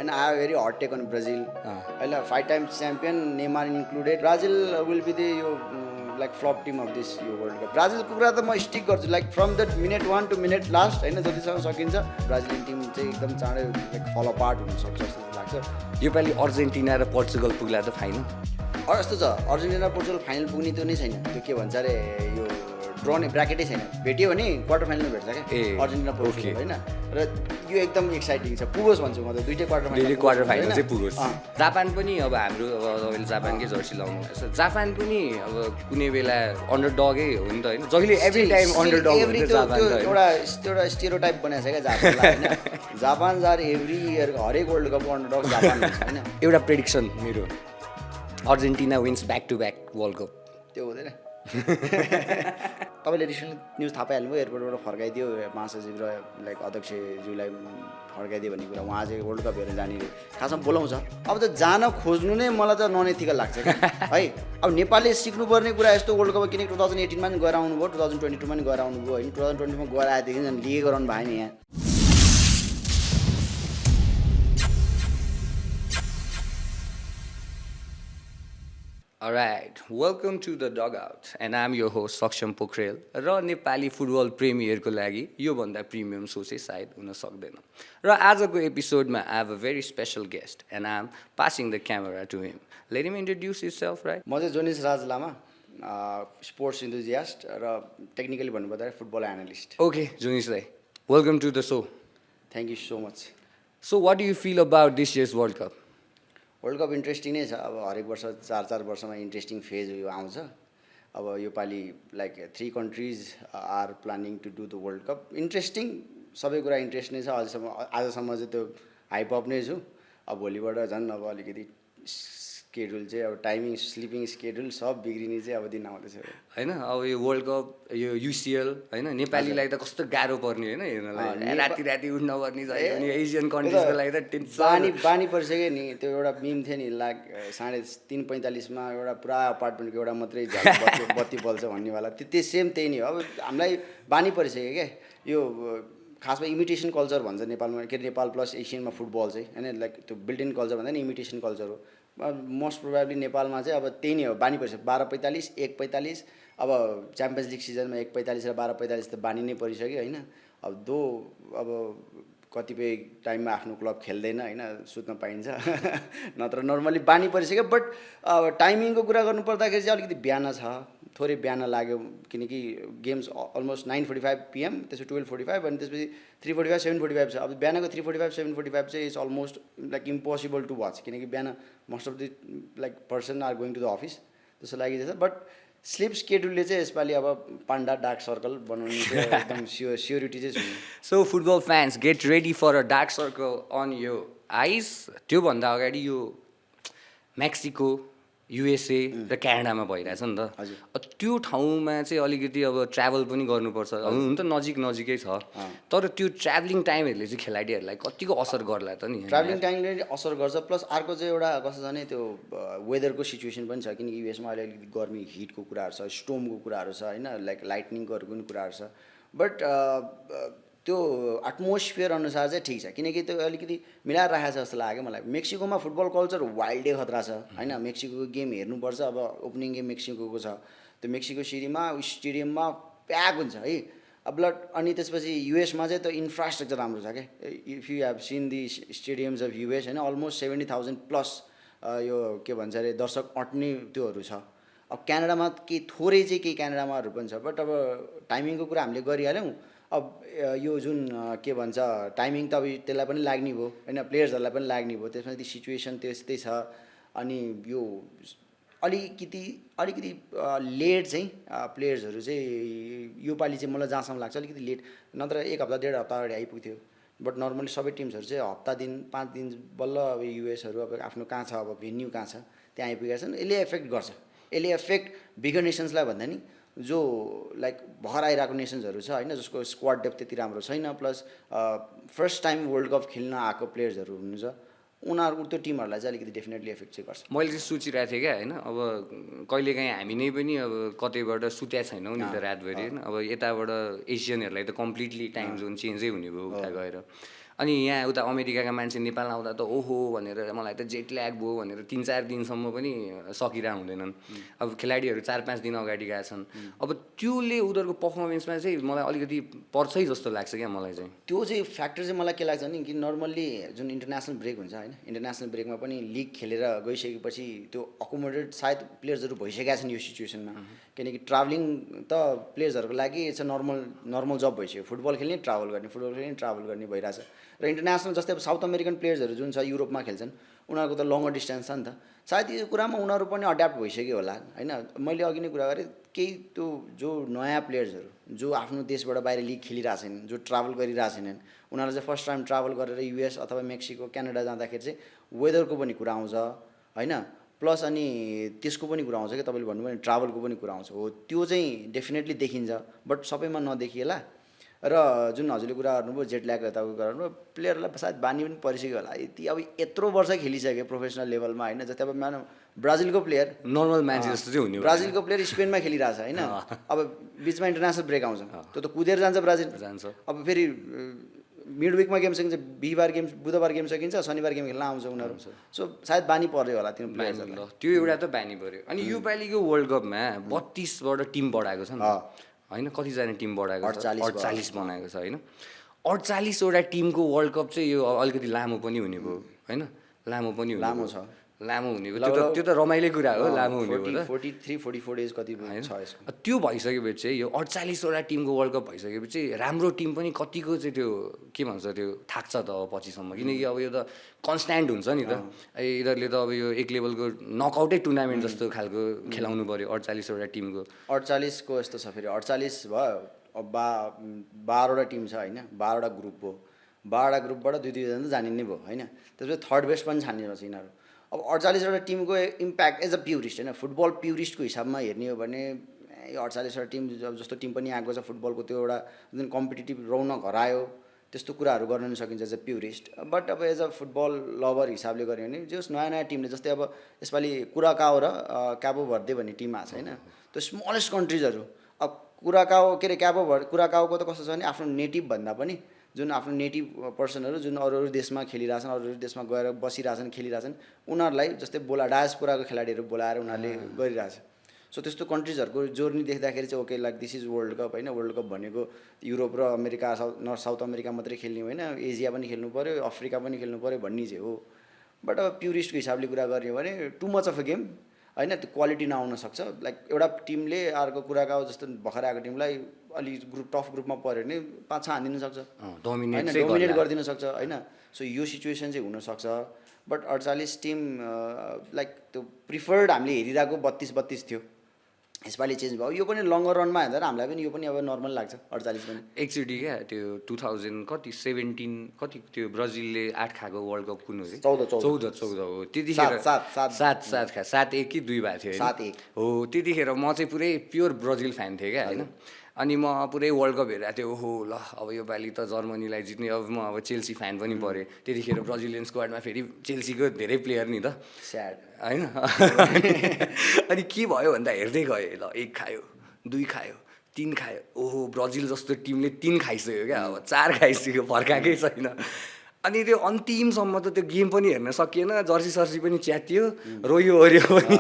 होइन I have very hot take on Brazil होइन 5 times champion Neymar included Brazil will be the यो like flop team of this यो world cup ब्राजिलको कुरा त म स्टिक गर्छु like from the minute 1 to minute last होइन जतिसम्म सकिन्छ ब्राजिलियन टिम चाहिँ एकदम चाँडै लाइक फलो पार्ट हुनसक्छ जस्तो लाग्छ। योपालि अर्जेन्टिना र पोर्चुगल पुग्ला त फाइनल यस्तो छ अर्जेन्टिना पोर्चुगल फाइनल पुग्ने त्यो नै छैन त्यो के भन्छ अरे यो ड्र नै ब्राकेटै छैन भेट्यो भने क्वार्टर फाइनलमा भेट्छ क्या अर्जेन्टिना पोर्चुगल होइन र यो एकदम एक्साइटिङ छ पुगोस् भन्छु म त दुइटै क्वार्टर फाइनल चाहिँ पुगोस्। जापान पनि अब हाम्रो अब तपाईँले जापानकै जर्सी लाउनु भएको छ जापान पनि अब कुनै बेला अन्डरडगै हो नि त होइन जहिले एभ्री टाइम अन्डरडग हुन्छ जापान एउटा स्टेरियोटाइप बनाएको छ क्या जापानलाई होइन जापान जार एभ्री इयर हरेक वर्ल्ड कपको अन्डरडग जापान हुन्छ होइन। एउटा प्रेडिक्सन मेरो Argentina wins back to back world cup त्यो हुँदैन तपाईँले रिसेन्टली न्युज थाहा पाइहाल्नुभयो एयरपोर्टबाट फर्काइदियो महासचिव र लाइक अध्यक्षज्यूलाई फर्काइदियो भन्ने कुरा उहाँ चाहिँ वर्ल्ड कप हेरेर जाने खासमा बोलाउँछ अब त जान खोज्नु नै मलाई त ननएथिकल लाग्छ है। अब नेपालले सिक्नुपर्ने कुरा यस्तो वर्ल्ड कप किनकि 2018मा पनि गएर आउनुभयो 2022मा पनि गएर आउनुभयो होइन 2020मा गएर आएदेखि झन् लिएको रहनु भएन यहाँ। Alright, welcome to the dugout and I'm your host Saksham Pokhrel र नेपाली फुटबल प्रेमीहरूको लागि योभन्दा प्रिमियम सो चाहिँ सायद हुन सक्दैन र आजको एपिसोडमा I have a very special guest and I am passing the camera to him let him introduce himself right. म चाहिँ जोनिस राज लामा स्पोर्ट्स इन्थुजियास्ट र टेक्निकली भन्नुपर्दा फुटबल एनालिस्ट। ओके जोनिस दाइ welcome to the show. Thank you so much. So what do you feel about this year's world cup? World cup interesting नै छ अब हरेक वर्ष 4 वर्षमा इन्ट्रेस्टिङ फेज यो आउँछ। अब योपालि like 3 countries are planning to do the world cup interesting सबै कुरा इन्ट्रेस्ट नै छ आजसम्म चाहिँ त्यो हाइपअप नै छु। अब भोलिबाट झन् अब अलिकति स्केड्युल चाहिँ अब टाइमिङ स्लिपिङ स्केड्युल सब बिग्रिने चाहिँ अब दिन आउँदैछ होइन। अब यो वर्ल्ड कप यो युसिएल होइन नेपालीलाई त कस्तो गाह्रो पर्ने होइन हेर्नलाई राति राति उठ्न पर्ने चाहियो अनि एसियन कन्ट्रिजको लागि त बानी परिसक्यो नि। त्यो एउटा मिम थियो नि लाइक 3:45मा एउटा पुरा अपार्टमेन्टको एउटा मात्रै बत्ती बल्छ भन्नेवाला त्यो सेम त्यही नै हो। अब हामीलाई बानी परिसक्यो क्या यो खासमा इमिटेसन कल्चर भन्छ नेपालमा के नेपाल प्लस एसियनमा फुटबल चाहिँ होइन लाइक त्यो बिल्ट इन कल्चर भन्दा नि इमिटेसन कल्चर हो। मोस्ट प्रोभाब्ली नेपालमा चाहिँ अब त्यही नै हो बानी परिसक्यो 12:45 1:45 अब च्याम्पियन्स लिग सिजनमा 1:45 र 12:45 त बानी नै परिसक्यो होइन। अब कतिपय टाइममा आफ्नो क्लब खेल्दैन होइन सुत्न पाइन्छ नत्र नर्मली बानी परिसक्यो। बट अब टाइमिङको कुरा गर्नुपर्दाखेरि चाहिँ अलिकति बिहान छ थोरै बिहान लाग्यो किनकि गेम्स अलमोस्ट 9:45 PM त्यसपछि 12:45 अनि त्यसपछि 3:45 7:45 छ। अब बिहानको 3:45 7:45 चाहिँ it's almost like impossible to watch किनकि बिहान most of the like person are going to the office त्यसको लागि चाहिँ। बट स्लिप स्केड्युलले चाहिँ यसपालि अब पान्डा डार्क सर्कल बनाउने चाहिँ एकदम स्योरिटी चाहिँ छैन। So football fans get ready for a dark circle on यो आइस। त्योभन्दा अगाडि यो मेक्सिको युएसए र क्यानाडामा भइरहेछ नि त त्यो ठाउँमा चाहिँ अलिकति अब ट्राभल पनि गर्नुपर्छ हुन त नजिकै छ तर त्यो ट्राभलिङ टाइमहरूले चाहिँ खेलाडीहरूलाई कतिको असर गर्ला त नि? ट्राभलिङ टाइमले असर गर्छ प्लस अर्को चाहिँ एउटा कस्तो छ भने त्यो वेदरको सिचुएसन पनि छ किनकि युएसमा अहिले अलिकति गर्मी हिटको कुराहरू छ स्टोमको कुराहरू छ होइन लाइक लाइटनिङकोहरूको पनि कुराहरू छ। बट त्यो एटमोस्फियर अनुसार चाहिँ ठिक छ किनकि त्यो अलिकति मिलाएर राखेको छ जस्तो लाग्यो मलाई। मेक्सिकोमा फुटबल कल्चर वाइल्डै खतरा छ होइन मेक्सिकोको गेम हेर्नुपर्छ। अब ओपनिङ गेम मेक्सिकोको छ त्यो मेक्सिको स्टेडियममा प्याक हुन्छ है अब अनि त्यसपछि युएसमा चाहिँ त्यो इन्फ्रास्ट्रक्चर राम्रो छ क्या। If you have seen the stadiums of US होइन अलमोस्ट 70,000 प्लस यो के भन्छ अरे दर्शक अट्ने त्योहरू छ। अब क्यानाडामा थोरै चाहिँ केही क्यानाडामाहरू पनि छ। बट अब टाइमिङको कुरा हामीले गरिहाल्यौँ। अब यो जुन के भन्छ टाइमिङ त अब त्यसलाई पनि लाग्ने भयो होइन प्लेयर्सहरूलाई पनि लाग्ने भयो त्यसमा ती सिचुएसन त्यस्तै छ। अनि यो अलिकति लेट चाहिँ प्लेयर्सहरू चाहिँ योपालि चाहिँ मलाई जहाँसम्म लाग्छ अलिकति लेट नत्र 1 हप्ता 1.5 हप्ता अगाडि आइपुग्थ्यो। बट नर्मली सबै टिम्सहरू चाहिँ हप्ता दिन 5 दिन बल्ल अब युएसहरू अब आफ्नो कहाँ छ अब भेन्यू कहाँ छ त्यहाँ आइपुगेका छन्। यसले एफेक्ट गर्छ यसले एफेक्ट बिगर नेसन्सलाई भन्दा नि जो लाइक भर आइरहेको नेसन्सहरू छ होइन जसको स्क्वाड डेप्थ त्यति राम्रो छैन plus first time world cup खेल्न आएको प्लेयर्सहरू हुनुहुन्छ उनीहरू त्यो टिमहरूलाई चाहिँ अलिकति डेफिनेटली एफेक्ट चाहिँ गर्छ। मैले चाहिँ सोचिरहेको थिएँ क्या होइन अब कहिलेकाहीँ हामी नै पनि अब कतैबाट सुत्या छैनौँ नि त रातभरि होइन अब यताबाट एसियनहरूलाई त कम्प्लिटली टाइम जोन चेन्जै हुने भयो उता गएर अनि यहाँ उता अमेरिकाका मान्छे नेपाल आउँदा त ओहो भनेर मलाई त जेट ल्याग भयो भनेर 3-4 दिनसम्म पनि सकिरह हुँदैनन्। अब खेलाडीहरू 4-5 दिन अगाडि गएका छन्। अब त्योले उनीहरूको पर्फर्मेन्समा चाहिँ मलाई अलिकति पर्छ है जस्तो लाग्छ क्या मलाई चाहिँ। त्यो चाहिँ फ्याक्टर चाहिँ मलाई के लाग्छ भने कि नर्मल्ली जुन इन्टरनेसनल ब्रेक हुन्छ होइन, इन्टरनेसनल ब्रेकमा पनि लिग खेलेर गइसकेपछि त्यो अकोमोडेट सायद प्लेयर्सहरू भइसकेका छन् यो सिचुएसनमा। किनकि ट्राभलिङ त प्लेयर्सहरूको लागि इट्स अ नर्मल जब भइसक्यो। फुटबल खेल्ने ट्राभल गर्ने, फुटबल खेल्ने ट्राभल गर्ने भइरहेछ। र इन्टरनेसनल जस्तै अब साउथ अमेरिकन प्लेयर्सहरू जुन छ युरोपमा खेल्छन्, उनीहरूको त लङ्गर डिस्टेन्स छ नि त। सायद यो कुरामा उनीहरू पनि अड्याप्ट भइसक्यो होला होइन। मैले अघि नै कुरा गरेँ, केही त्यो जो नयाँ प्लेयर्सहरू जो आफ्नो देशबाट बाहिर लिग खेलिरहेछन्, जो ट्राभल गरिरहेछन्, उनीहरूलाई चाहिँ फर्स्ट टाइम ट्राभल गरेर युएस अथवा मेक्सिको, क्यानाडा जाँदाखेरि चाहिँ वेदरको पनि कुरा आउँछ होइन, प्लस अनि त्यसको पनि कुरा आउँछ कि तपाईँले भन्नुभयो नि ट्राभलको पनि कुरा आउँछ। हो त्यो चाहिँ डेफिनेटली देखिन्छ, बट सबैमा नदेखिएला। र जुन हजुरले कुरा गर्नुभयो जेट ल्याग यताको कुरा गर्नुभयो, प्लेयरलाई सायद बानी पनि परिसक्यो होला। यति अब यत्रो वर्ष खेलिसक्यो प्रोफेसनल लेभलमा होइन। जस्तै अब मानौँ ब्राजिलको प्लेयर नर्मल मान्छे जस्तो चाहिँ हुने, ब्राजिलको प्लेयर स्पेनमा खेलिरहेछ होइन। अब बिचमा इन्टरनेसनल ब्रेक आउँछ, त्यो त कुदेर जान्छ ब्राजिल जान्छ। अब फेरि मिड विकमा गेम सकिन्छ, बिहिबार गेम बुधबार गेम सकिन्छ, शनिबार गेम खेल्न आउँछ उनीहरू। सो सायद बानी पर्यो होला त्यो प्लेयर्सहरूलाई। त्यो एउटा त बानी पर्यो। अनि योपालिको वर्ल्ड कपमा 32बाट टिम बढाएको छ नि होइन, कतिजना टिम बढाएको छ? 48 बनाएको छ होइन। 48वटा टिमको वर्ल्ड कप चाहिँ यो अलिकति लामो पनि हुने भयो होइन, लामो पनि लामो छ, लामो हुने भयो। त्यो त रमाइलो कुरा हो, लामो हुने भयो। 43-44 डेज कति छ यसको। त्यो भइसकेपछि चाहिँ यो 48वटा टिमको वर्ल्ड कप भइसकेपछि राम्रो टिम पनि कतिको चाहिँ त्यो के भन्छ त्यो थाक्छ त अब पछिसम्म। किनकि अब यो त कन्सट्यान्ट हुन्छ नि त। यिनीहरूले त अब यो एक लेभलको नकआउटै टुर्नामेन्ट जस्तो खालको खेलाउनु पऱ्यो 48वटा टिमको। 48को यस्तो छ फेरि, 48 भयो, अब 12वटा टिम छ होइन, 12वटा ग्रुप हो। 12वटा ग्रुपबाट 2-2जना त जाने नै भयो होइन। त्यसपछि थर्ड बेस्ट पनि छान्ने रहेछ यिनीहरू। अब 48वटा टिमको इम्प्याक्ट एज अ प्युरिस्ट होइन, फुटबल प्युरिस्टको हिसाबमा हेर्ने हो भने यो 48वटा टिम जस्तो टिम पनि आएको छ फुटबलको, त्यो एउटा जुन कम्पिटिटिभ रौनक हरायो त्यस्तो कुराहरू गर्न सकिन्छ एज अ प्युरिस्ट। बट अब एज अ फुटबल लभर हिसाबले गऱ्यो भने जस नयाँ नयाँ टिमले, जस्तै अब यसपालि कुराकाओ र क्याबो भर्दे भन्ने टिम आएको छ होइन, त्यो स्मलेस्ट कन्ट्रिजहरू। अब कुराकाओ के अरे कुराकाओको त कस्तो छ भने आफ्नो नेटिभ भन्दा पनि जुन आफ्नो नेटिभ पर्सनहरू जुन अरू अरू देशमा खेलिरहेछन्, अरू अरू देशमा गएर बसिरहेछन्, खेलिरहेछन्, उनीहरूलाई जस्तै डायस्पोराको खेलाडीहरू बोलाएर उनीहरूले गरिरहेछ। सो त्यस्तो कन्ट्रिजहरूको जोर्नी देख्दाखेरि चाहिँ okay like this is world cup होइन। वर्ल्ड कप भनेको युरोप र अमेरिका, साउथ अमेरिका मात्रै खेल्ने होइन, एसिया पनि खेल्नु पऱ्यो, अफ्रिका पनि खेल्नु पऱ्यो भन्ने चाहिँ हो। बट अब प्युरिस्टको हिसाबले कुरा गर्ने हो भने too much of a game होइन, त्यो क्वालिटी नआउन सक्छ। लाइक एउटा टिमले अर्को कुराकाओ जस्तो भर्खर आएको टिमलाई अलि टफ ग्रुपमा पऱ्यो भने 5-6 हानिदिनु सक्छ होइन, डोमिनेट गरिदिन सक्छ होइन। सो यो सिचुएसन चाहिँ हुनसक्छ। बट 48 टिम लाइक त्यो प्रिफर्ड हामीले हेरिरहेको 32 थियो, यसपालि चेन्ज भयो। यो पनि लङ्गर रनमा हेर्दा हामीलाई पनि यो पनि अब नर्मल लाग्छ 48 पनि। एकचोटि क्या त्यो 2017 कति त्यो ब्राजिलले 8 खाएको वर्ल्ड कप कुन हो? 14 हो त्यतिखेर। 7-1 कि 2 भएको थियो 7-1 हो। त्यतिखेर म चाहिँ पुरै प्योर ब्राजिल फ्यान थिएँ क्या होइन। अनि म पुरै वर्ल्ड कप हेरेको थिएँ, ओहो ल अब यो पालि त जर्मनीलाई जित्ने। अब म अब चेल्सी फ्यान पनि परेँ त्यतिखेर। ब्राजिलियन स्क्वाडमा फेरि चेल्सीको धेरै प्लेयर नि त स्याड होइन। अनि के भयो भन्दा हेर्दै गएँ, ल 1 खायो, 2 खायो, 3 खायो, ओहो ब्राजिल जस्तो टिमले 3 खाइसक्यो क्या, अब 4 खाइसक्यो, फर्काएकै छैन। अनि त्यो अन्तिमसम्म त त्यो गेम पनि हेर्न सकिएन, जर्सी सर्सी पनि च्यातियो, रोयो ओऱ्यो पनि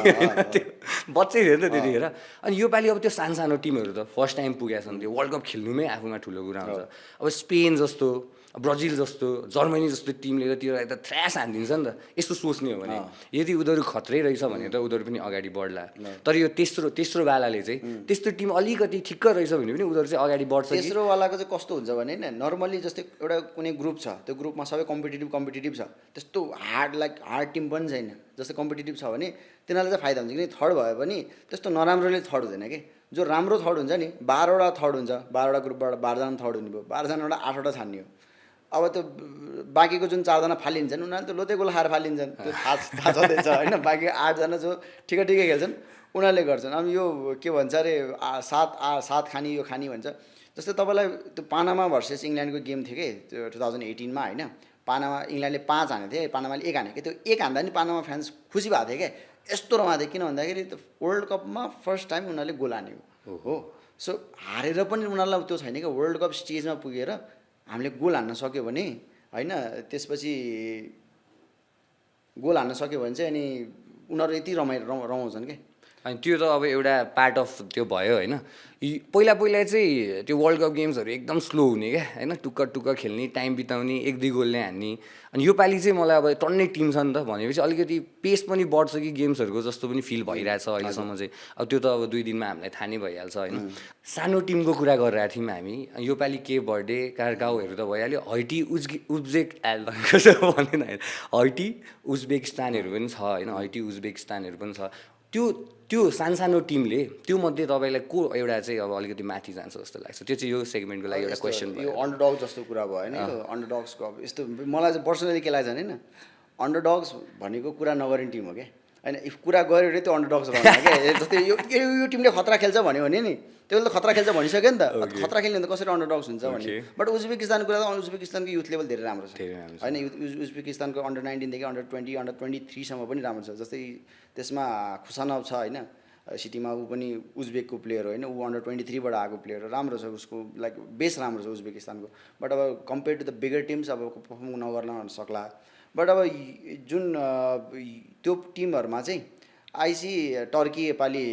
त्यो बच्चै थियो नि त त्यतिखेर। अनि योपालि अब त्यो सानो टिमहरू त फर्स्ट टाइम पुगेका छन्, त्यो वर्ल्ड कप खेल्नुमै आफूमा ठुलो कुरा हुन्छ। अब स्पेन जस्तो, ब्राजिल जस्तो, जर्मनी जस्तो टिमले त त्यो त थ्रास हानिदिन्छ नि त। यस्तो सोच्ने हो भने यदि उनीहरू खत्रै रहेछ भने त उनीहरू पनि अगाडि बढ्ला। तर यो तेस्रो वालाले चाहिँ त्यस्तो टिम अलिकति ठिक्क रहेछ भने पनि उनीहरू चाहिँ अगाडि बढ्छ। तेस्रो वालाको चाहिँ कस्तो हुन्छ भने नि, नर्मल्ली जस्तै एउटा कुनै ग्रुप छ, त्यो ग्रुपमा सबै कम्पिटिटिभ छ, त्यस्तो हार्ड टिम पनि छैन। जस्तै कम्पिटिटिभ छ भने तिनीहरूलाई चाहिँ फाइदा हुन्छ, किनकि थर्ड भयो भने त्यस्तो नराम्रोले थर्ड हुँदैन कि। जो राम्रो थर्ड हुन्छ नि, 12वटा थर्ड हुन्छ, 12वटा ग्रुपबाट 12जना थर्ड हुने भयो, 12जनाबाट 8वटा छान्ने हो। अब त्यो बाँकीको जुन 4जना फालिन्छन् उनीहरूले त लोते गोल खाएर फालिन्छन्, त्यो थाहा छँदैछ होइन। बाँकी 8जना जो ठिकै खेल्छन् उनीहरूले गर्छन्। अब यो के भन्छ अरे 7 खानी यो खानी भन्छ। जस्तै तपाईँलाई त्यो पानामा भर्सेस इङ्ल्यान्डको गेम थियो कि त्यो 2018मा होइन, पानामा इङ्ल्यान्डले 5 हानेको थियो, पानामाले 1 हानेको थियो। त्यो 1 हान्दा नि पानामा फ्यान्स खुसी भएको थियो क्या, यस्तो रमाएको थियो। किन भन्दाखेरि त्यो वर्ल्ड कपमा फर्स्ट टाइम उनीहरूले गोल हान्यो हो। सो हारेर पनि उनीहरूलाई त्यो छैन क्या, वर्ल्ड कप स्टेजमा पुगेर हामीले गोल हान्न सक्यो भने होइन त्यसपछि गोल हान्न सक्यो भने चाहिँ अनि उनीहरू यति रमाउँछन् क्या। अनि त्यो त अब एउटा पार्ट अफ त्यो भयो होइन। पहिला पहिला चाहिँ त्यो वर्ल्ड कप गेम्सहरू एकदम स्लो हुने क्या होइन, टुक्क खेल्ने, टाइम बिताउने, 1-2 गोल नै हान्ने। अनि योपालि चाहिँ मलाई अब टन्नै टिम छ नि त भनेपछि अलिकति पेस पनि बढ्छ कि गेम्सहरूको जस्तो पनि फिल भइरहेछ अहिलेसम्म चाहिँ। अब त्यो त अब 2 दिनमा हामीलाई थाहा नै भइहाल्छ होइन। सानो टिमको कुरा गरिरहेको थियौँ हामी, योपालि केप भर्डे, कारगाउँहरू त भइहाल्यो, हैटी भन्दैन, हैटी उज्बेकिस्तानहरू पनि छ होइन, हैटी उज्बेकिस्तानहरू पनि छ। त्यो सानो टिमले त्यो मध्ये तपाईँलाई को एउटा चाहिँ अब अलिकति माथि जान्छ जस्तो लाग्छ? त्यो चाहिँ यो सेगमेन्टको लागि एउटा क्वेसन भयो। यो अन्डरडग जस्तो कुरा भयो होइन, यो अन्डरडग्सको अब यस्तो मलाई चाहिँ पर्सनली के लाग्छ होइन, अन्डरडग्स भनेको कुरा नगर्ने टिम हो क्या होइन। इफ कुरा गऱ्यो भने त्यो अन्डरडग्स रहन्छ क्या। जस्तै यो टिमले खतरा खेल्छ भन्यो भने नि त्यसले त खतरा खेल्छ भनिसक्यो नि त, खतरा खेल्ने भने त कसरी अन्डरडग्स हुन्छ भने। बट उज्बेकिस्तानको कुरा त उज्बेकिस्तानको युथ लेभल धेरै राम्रो छ होइन। उज्बेकिस्तानको अन्डर-19 देखि अन्डर-20 अन्डर-23सम्म पनि राम्रो छ। जस्तै त्यसमा खुसानव छ होइन, सिटीमा ऊ पनि उज्बेकको प्लेयर हो होइन, ऊ अन्डर-23बाट आएको प्लेयर हो, राम्रो छ उसको लाइक बेस राम्रो छ उज्बेकिस्तानको। बट अब compare to the bigger teams अब पर्फर्म नगर्न सक्ला। बट अब जुन त्यो टिमहरूमा चाहिँ आइसी टर्की योपालि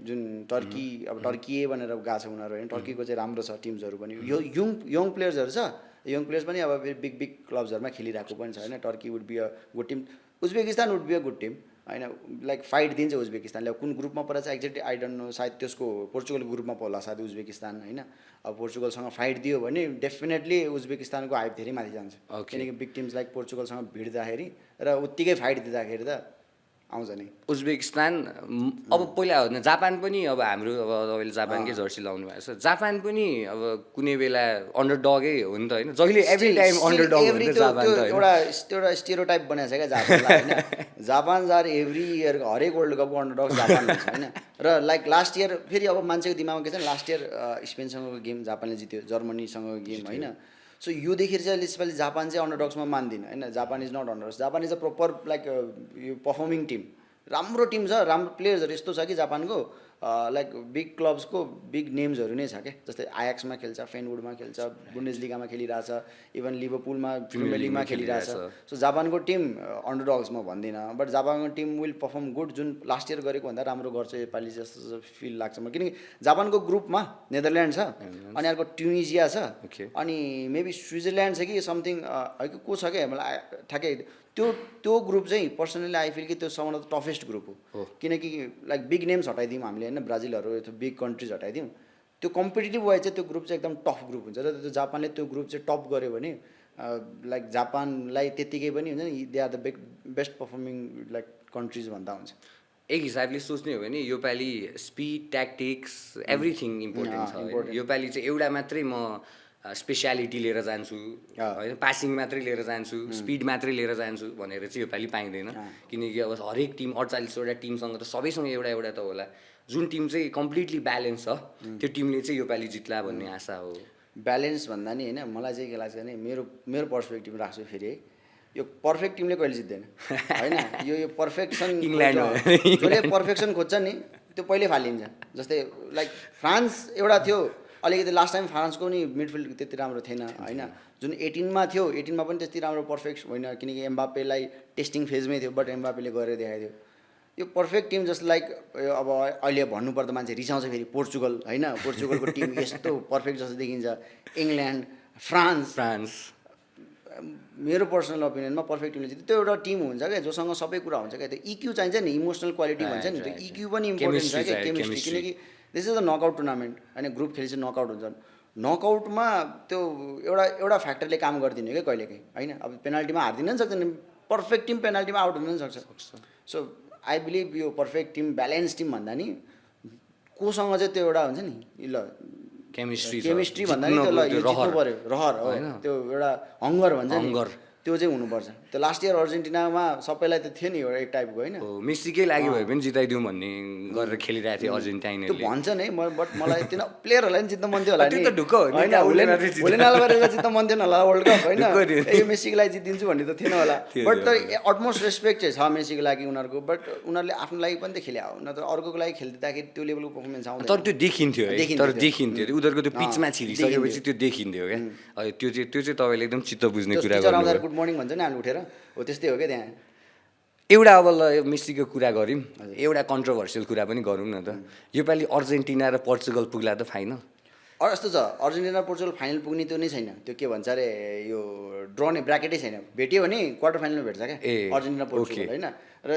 जुन टर्की अब टर्की भनेर गएको छ उनीहरू होइन, टर्कीको चाहिँ राम्रो छ टिम्सहरू पनि, यो यङ प्लेयर्सहरू छ। यङ प्लेयर्स पनि अब बिग क्लब्सहरूमा खेलिरहेको पनि छ होइन। Turkey would be a good team, Uzbekistan would be a good team होइन। लाइक फाइट दिन्छ उज्बेकिस्तानले, अब कुन ग्रुपमा परेछ एक्ज्याक्टली आई डोन्ट नो, सायद त्यसको पोर्चुगलको ग्रुपमा पर्ला सायद उज्बेकिस्तान होइन। अब पोर्चुगलसँग फाइट दियो भने डेफिनेटली उज्बेकिस्तानको हाइप धेरै माथि जान्छ किनकि बिग टिम्स लाइक पोर्चुगलसँग भिड्दाखेरि र उत्तिकै फाइट दिँदाखेरि त आउँछ नि उज्बेकिस्तान। अब पहिला हो जापान पनि, अब हाम्रो अब तपाईँले जापानकै जर्सी लाउनु भएको छ, जापान पनि अब कुनै बेला अन्डरडगै हो नि त होइन, जहिले एभ्री टाइम अन्डरडग हुन्छ जापान त। एउटा स्टेरियोटाइप बनाएको छ क्या जापानलाई होइन। जापान जार एभ्री इयर हरेक वर्ल्ड कपको अन्डरडग जापान हुन्छ होइन। र लाइक लास्ट इयर फेरि अब मान्छेको दिमागमा के छ, लास्ट इयर स्पेनसँगको गेम जापानले जित्यो, जर्मनीसँगको गेम होइन। सो यो देखेर चाहिँ यसपालि जापान चाहिँ अन्डरडग्समा मान्दिनँ होइन। Japan is not underdogs, Japan is a proper like यो पर्फर्मिङ टिम, राम्रो टिम छ, राम्रो प्लेयर्सहरू यस्तो छ कि जापानको लाइक बिग क्लब्सको बिग नेम्सहरू नै छ क्या। जस्तै आयाक्समा खेल्छ, फेनवुडमा खेल्छ, बुन्डेसलिगामा खेलिरहेछ, इभन लिभरपुलमा प्रिमियर लिगमा खेलिरहेछ। सो जापानको टिम अन्डरडग्स म भन्दिनँ, बट जापानको टिम विल पर्फर्म गुड, जुन लास्ट इयर गरेको भन्दा राम्रो गर्छ योपालि जस्तो फिल लाग्छ म। किनकि जापानको ग्रुपमा नेदरल्यान्ड छ, अनि अर्को ट्युनिजिया छ, अनि मेबी स्विजरल्यान्ड छ कि समथिङ है कि को छ क्या, मलाई ठ्याक्कै त्यो ग्रुप चाहिँ पर्सनली आई फिल कि त्यो सबभन्दा टफेस्ट ग्रुप हो। किनकि लाइक बिग नेम्स हटाइदिउँ हामीले होइन, ब्राजिलहरू त्यो बिग कन्ट्रिज हटाइदिउँ, त्यो कम्पिटेटिभ वाइज चाहिँ त्यो ग्रुप चाहिँ एकदम टफ ग्रुप हुन्छ। र त्यो जापानले त्यो ग्रुप चाहिँ टप गऱ्यो भने लाइक जापानलाई त्यत्तिकै पनि हुन्छ नि, they are the best performing like countries भन्दा हुन्छ। एक हिसाबले सोच्ने हो भने योपालि स्पिड, ट्याक्टिक्स, एभ्रिथिङ इम्पोर्टेन्ट छ। योपालि चाहिँ एउटा मात्रै म स्पेसियालिटी लिएर जान्छु होइन, पासिङ मात्रै लिएर जान्छु, स्पिड मात्रै लिएर जान्छु भनेर चाहिँ योपालि पाइँदैन। किनकि अब हरेक टिम 48वटा टिमसँग त सबैसँग एउटा एउटा त होला, जुन टिम चाहिँ कम्प्लिटली ब्यालेन्स छ त्यो टिमले चाहिँ योपालि जित्ला भन्ने आशा हो। ब्यालेन्स भन्दा नि होइन, मलाई चाहिँ के लाग्छ भने मेरो पर्सपेक्टिभ राख्छु फेरि है, यो पर्फेक्ट टिमले कहिले जित्दैन होइन। यो पर्फेक्सन इङ्ल्यान्ड जसले पर्फेक्सन खोज्छ नि त्यो पहिल्यै फालिन्छ। जस्तै लाइक फ्रान्स एउटा थियो, अलिकति लास्ट टाइम फ्रान्सको नि मिडफिल्ड त्यति राम्रो थिएन होइन। जुन 18मा थियो, 18मा पनि त्यति राम्रो पर्फेक्ट होइन किनकि एम्बापेलाई टेस्टिङ फेजमै थियो, बट एम्बापेले गरेर देखाइदियो। यो पर्फेक्ट टिम जस्तो लाइक अब अहिले भन्नुपर्दा मान्छे रिसाउँछ फेरि पोर्चुगल होइन, पोर्चुगलको टिम यस्तो पर्फेक्ट जस्तो देखिन्छ, इङ्ल्यान्ड, फ्रान्स। मेरो पर्सनल ओपिनियनमा पर्फेक्ट टिमले जित्यो। त्यो एउटा टिम हुन्छ क्या जोसँग सबै कुरा हुन्छ क्या, त्यो इक्यू चाहिन्छ नि, इमोसनल क्वालिटी भन्छ नि, त्यो इक्यू पनि इम्पोर्टेन्ट छ क्या, केमिस्ट्री। किनकि this is the knockout tournament होइन, ग्रुप खेलेपछि नकआउट हुन्छ, नकआउटमा त्यो एउटा फ्याक्टरले काम गरिदिने क्या कहिलेकाहीँ होइन। अब पेनाल्टीमा हारिदिन पनि सक्दैन, पर्फेक्ट टिम पेनाल्टीमा आउट हुन पनि सक्छ। सो आई बिलिभ यो पर्फेक्ट टिम, ब्यालेन्स टिम भन्दा नि कोसँग चाहिँ त्यो एउटा हुन्छ नि ल केमिस्ट्री भन्दा नि त्यो ल यो जित्नु पऱ्यो, रहर हो त्यो एउटा हङ्गर भन्छ नि, त्यो चाहिँ हुनुपर्छ। त्यो लास्ट इयर अर्जेन्टिनामा सबैलाई त थियो नि एउटा एक टाइपको होइन मेस्सीकै लागि भए पनि जिताइदिउँ भन्ने गरेर खेलिरहेको थियो त्यो अर्जेन्टाइनले भन्छन् है बट मलाई त्यो प्लेयरहरूलाई पनि जित्न मन थियो होला त्यो नि त ढुक्क हो नि, होइन क्या, हुलेन उनीहरूले जित्छ। हुलेनबाट जित्न मन थिएन होला वर्ल्ड कप होइन ढुक्क थियो। ए मेस्सीको लागि जितिदिन्छु भन्ने त थिएन होला थियो, बट थियो। तर अटमोस्ट रेस्पेक्ट चाहिँ छ मेस्सीको लागि उनीहरूको बट उनीहरूले आफ्नो लागि पनि त खेले हो नत्र अर्कोको लागि खेलिदिँदाखेरि त्यो लेभलको पर्फर्मेन्स आउँदैन तर त्यो देखिन्थ्यो है देखिन्थ्यो तर त्यो। देखिन्थ्यो उनीहरूको त्यो पिचमा छिरिसकेपछि त्यो देखिन्थ्यो क्या त्यो चाहिँ तपाईँले एकदम चित्त बुझ्ने कुरा टिचर आउँदा गर्नुभयो गुड मर्निङ भन्छ नि हामी उठेर हो त्यस्तै हो क्या त्यहाँ एउटा अब ल यो मेस्सीको कुरा गऱ्यौँ एउटा कन्ट्रोभर्सियल कुरा पनि गरौँ न त योपालि अर्जेन्टिना र पोर्चुगल पुग्ला त फाइनल यस्तो छ अर्जेन्टिना पोर्चुगल फाइनल पुग्ने त्यो नै छैन त्यो के भन्छ अरे यो ड्र नै ब्राकेटै छैन भेट्यो भने क्वार्टर फाइनलमा भेट्छ क्या ए, अर्जेन्टिना पोर्चुगल ओके। होइन र